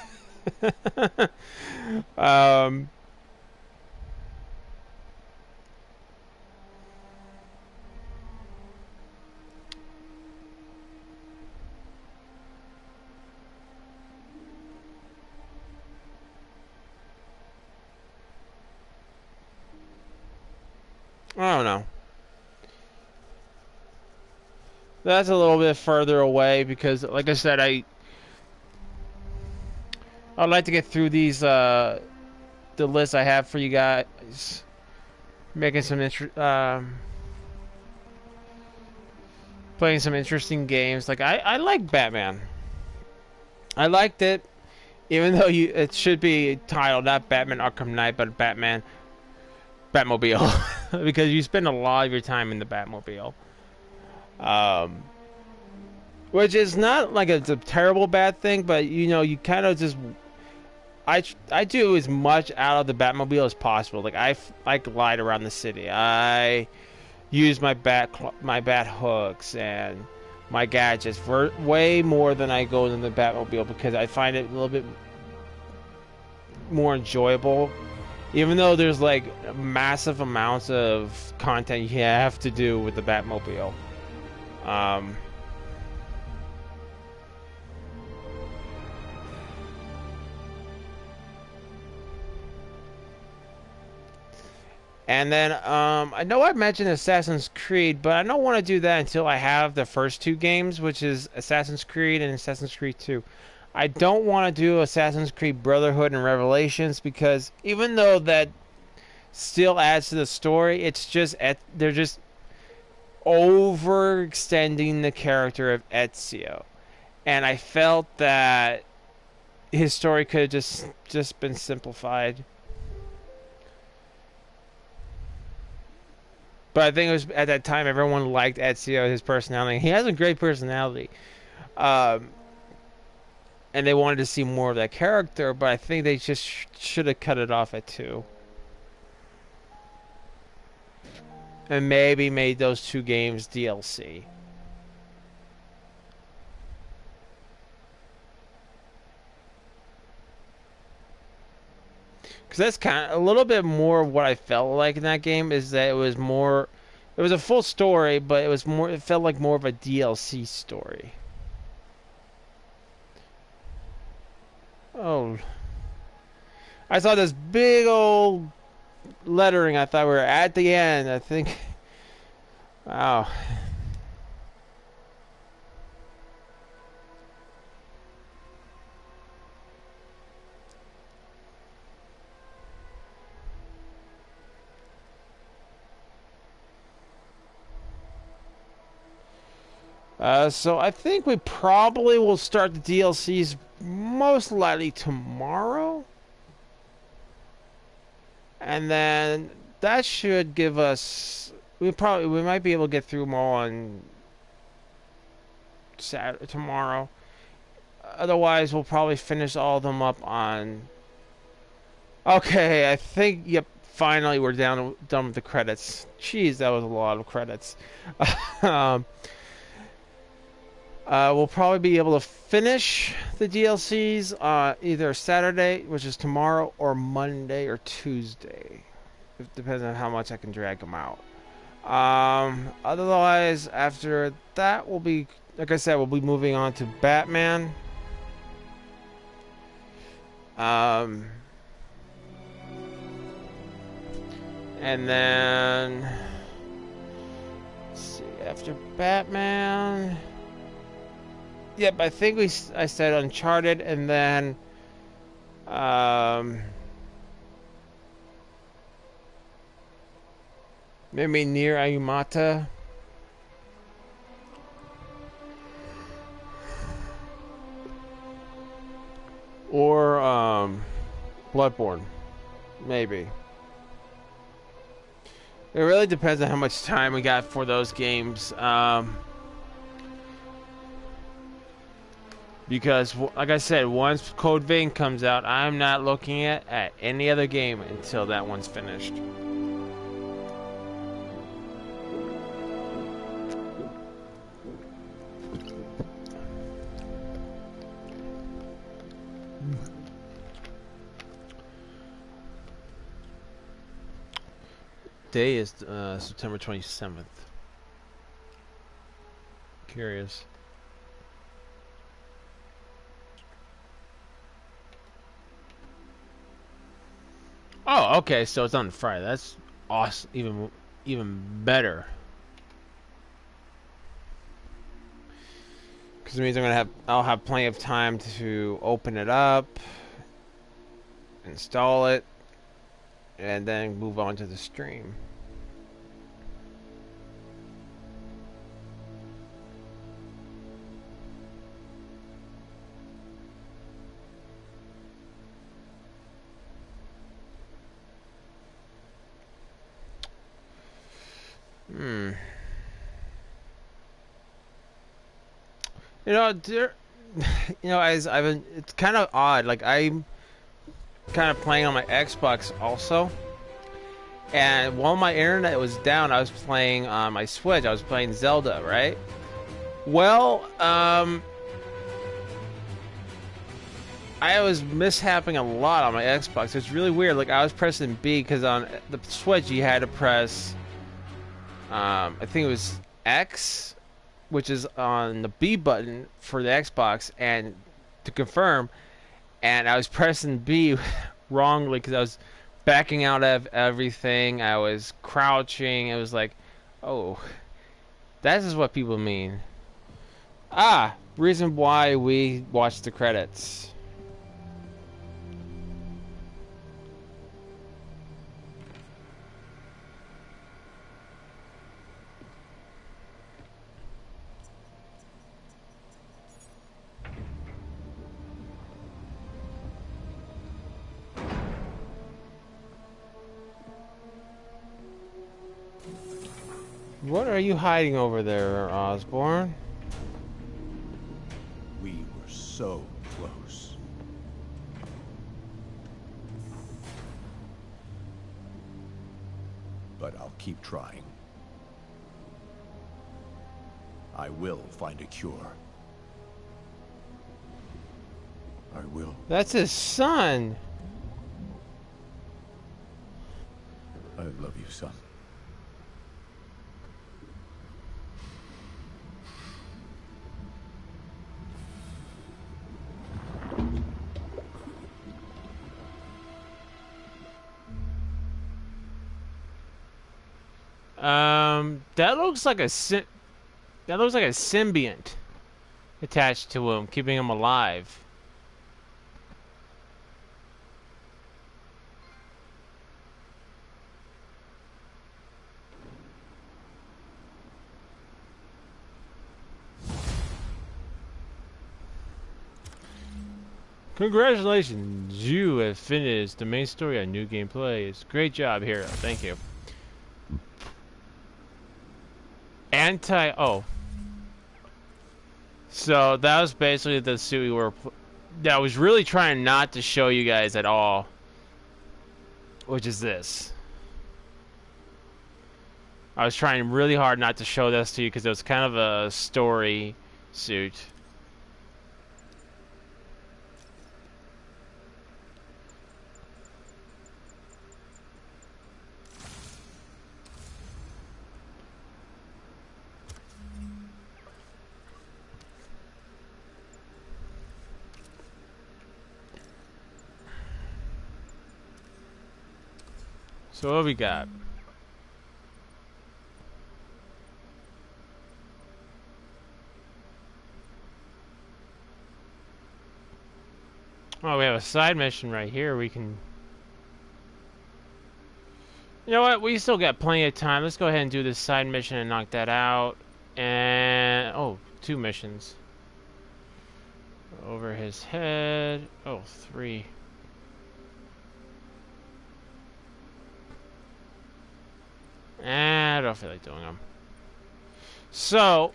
I don't know. That's a little bit further away because, like I said, I'd like to get through these the list I have for you guys, making some playing some interesting games. Like I like Batman. I liked it, even though it should be titled not Batman Arkham Knight, but Batman Batmobile, because you spend a lot of your time in the Batmobile. Which is not like it's a terrible bad thing, but you know, you kind of just I do as much out of the Batmobile as possible. Like I glide around the city. I use my bat hooks and my gadgets for way more than I go in the Batmobile because I find it a little bit more enjoyable. Even though there's like massive amounts of content you have to do with the Batmobile. And then, I know I mentioned Assassin's Creed, but I don't want to do that until I have the first two games, which is Assassin's Creed and Assassin's Creed 2. I don't want to do Assassin's Creed Brotherhood and Revelations because even though that still adds to the story, it's just they're just overextending the character of Ezio. And I felt that his story could have just been simplified. But I think it was at that time everyone liked Ezio, his personality. He has a great personality. And they wanted to see more of that character, but I think they just should have cut it off at 2. And maybe made those 2 games DLC. Because that's kind of a little bit more of what I felt like in that game is that it was a full story, but it felt like more of a DLC story. Oh, I saw this big old lettering. I thought we were at the end. I think, wow. So I think we probably will start the DLCs most likely tomorrow. And then that should give us we might be able to get through them all on Saturday tomorrow. Otherwise, we'll probably finish all of them up on okay, I think yep, finally we're done with the credits. Jeez, that was a lot of credits. We'll probably be able to finish the DLCs either Saturday, which is tomorrow, or Monday or Tuesday. It depends on how much I can drag them out. Otherwise, after that, we'll be, like I said, we'll be moving on to Batman. And then, let's see, after Batman. Yep, I think I said Uncharted, and then maybe Nier Automata. Or Bloodborne. Maybe. It really depends on how much time we got for those games. Because, like I said, once Code Vein comes out, I'm not looking at any other game until that one's finished. Day is September 27th. Curious. Oh, okay, so it's on Friday. That's awesome. Even better. Because it means I'll have plenty of time to open it up, install it, and then move on to the stream. You know, as I've been, it's kind of odd. Like I'm kind of playing on my Xbox also, and while my internet was down, I was playing on my Switch. I was playing Zelda, right? Well, I was mishapping a lot on my Xbox. It's really weird. Like I was pressing B because on the Switch you had to press, I think it was X, which is on the B button for the Xbox, and to confirm. And I was pressing B wrongly because I was backing out of everything. I was crouching. It was like, oh, that is what people mean. Ah, reason why we watch the credits. What are you hiding over there, Osborn? We were so close. But I'll keep trying. I will find a cure. I will. That's his son. I love you, son. That looks like a symbiont attached to him, keeping him alive. Congratulations, you have finished the main story on New Game Plays. Great job, hero. Thank you. So that was basically the suit we were that I was really trying not to show you guys at all, which is this. I was trying really hard not to show this to you because it was kind of a story suit. So what we got? Oh, we have a side mission right here. We can... You know what? We still got plenty of time. Let's go ahead and do this side mission and knock that out. And... oh, 2 missions. Over his head. Oh, 3. I don't feel like doing them. So,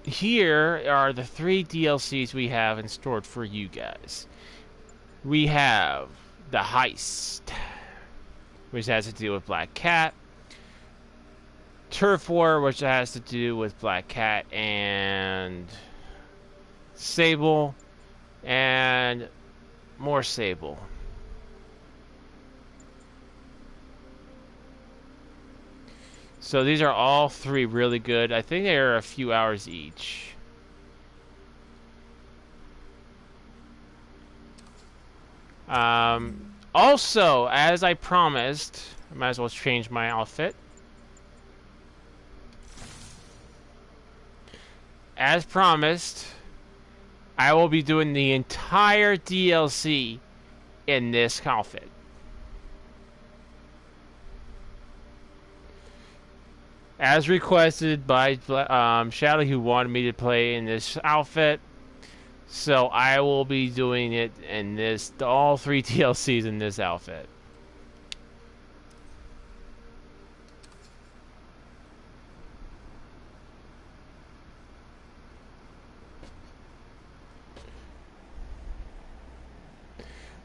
here are the 3 DLCs we have in store for you guys. We have the Heist, which has to do with Black Cat. Turf War, which has to do with Black Cat and Sable, and more Sable. So these are all 3 really good. I think they are a few hours each. Also, as I promised, I might as well change my outfit. As promised, I will be doing the entire DLC in this outfit. As requested by Shadow, who wanted me to play in this outfit. So I will be doing it in this, all 3 DLCs in this outfit.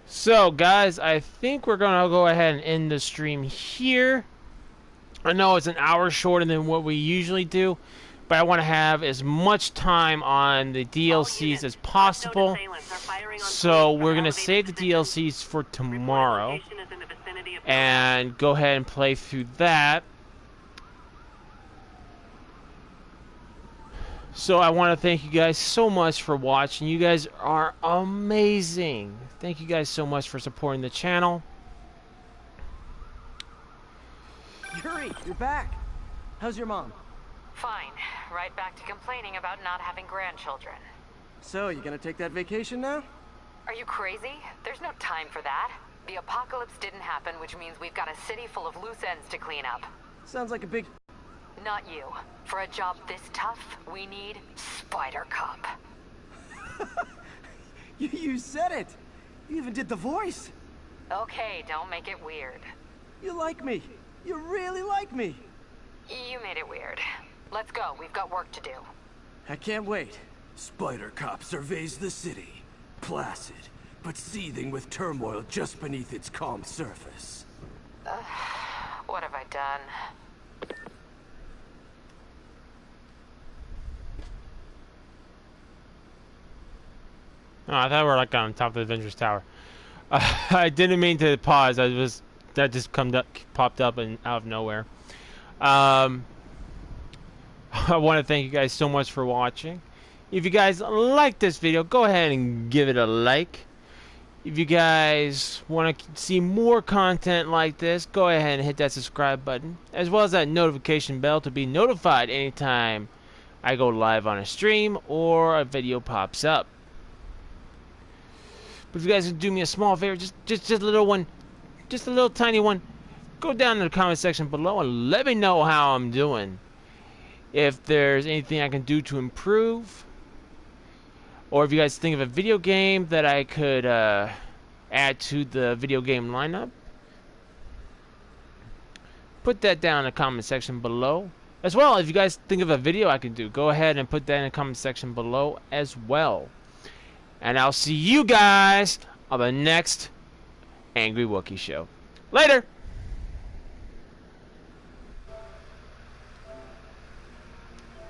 So, guys, I think we're going to go ahead and end the stream here. I know it's an hour shorter than what we usually do, but I want to have as much time on the DLCs as possible. So we're going to save the DLCs for tomorrow and go ahead and play through that. So I want to thank you guys so much for watching. You guys are amazing. Thank you guys so much for supporting the channel. Yuri, you're back. How's your mom? Fine. Right back to complaining about not having grandchildren. So, you gonna take that vacation now? Are you crazy? There's no time for that. The apocalypse didn't happen, which means we've got a city full of loose ends to clean up. Sounds like a big... Not you. For a job this tough, we need Spider Cop. You said it! You even did the voice! Okay, don't make it weird. You like me. You really like me. You made it weird. Let's go. We've got work to do. I can't wait. Spider Cop surveys the city. Placid, but seething with turmoil just beneath its calm surface. What have I done? Oh, I thought we were like on top of the Avengers Tower. I didn't mean to pause. That just popped up and out of nowhere. I want to thank you guys so much for watching. If you guys like this video, go ahead and give it a like. If you guys want to see more content like this, go ahead and hit that subscribe button, as well as that notification bell to be notified anytime I go live on a stream or a video pops up. But if you guys would do me a small favor, just a little one, just a little tiny one, go down in the comment section below and let me know how I'm doing. If there's anything I can do to improve, or if you guys think of a video game that I could add to the video game lineup, put that down in the comment section below. As well, if you guys think of a video I can do, go ahead and put that in the comment section below as well. And I'll see you guys on the next Angry Wookiee Show. Later!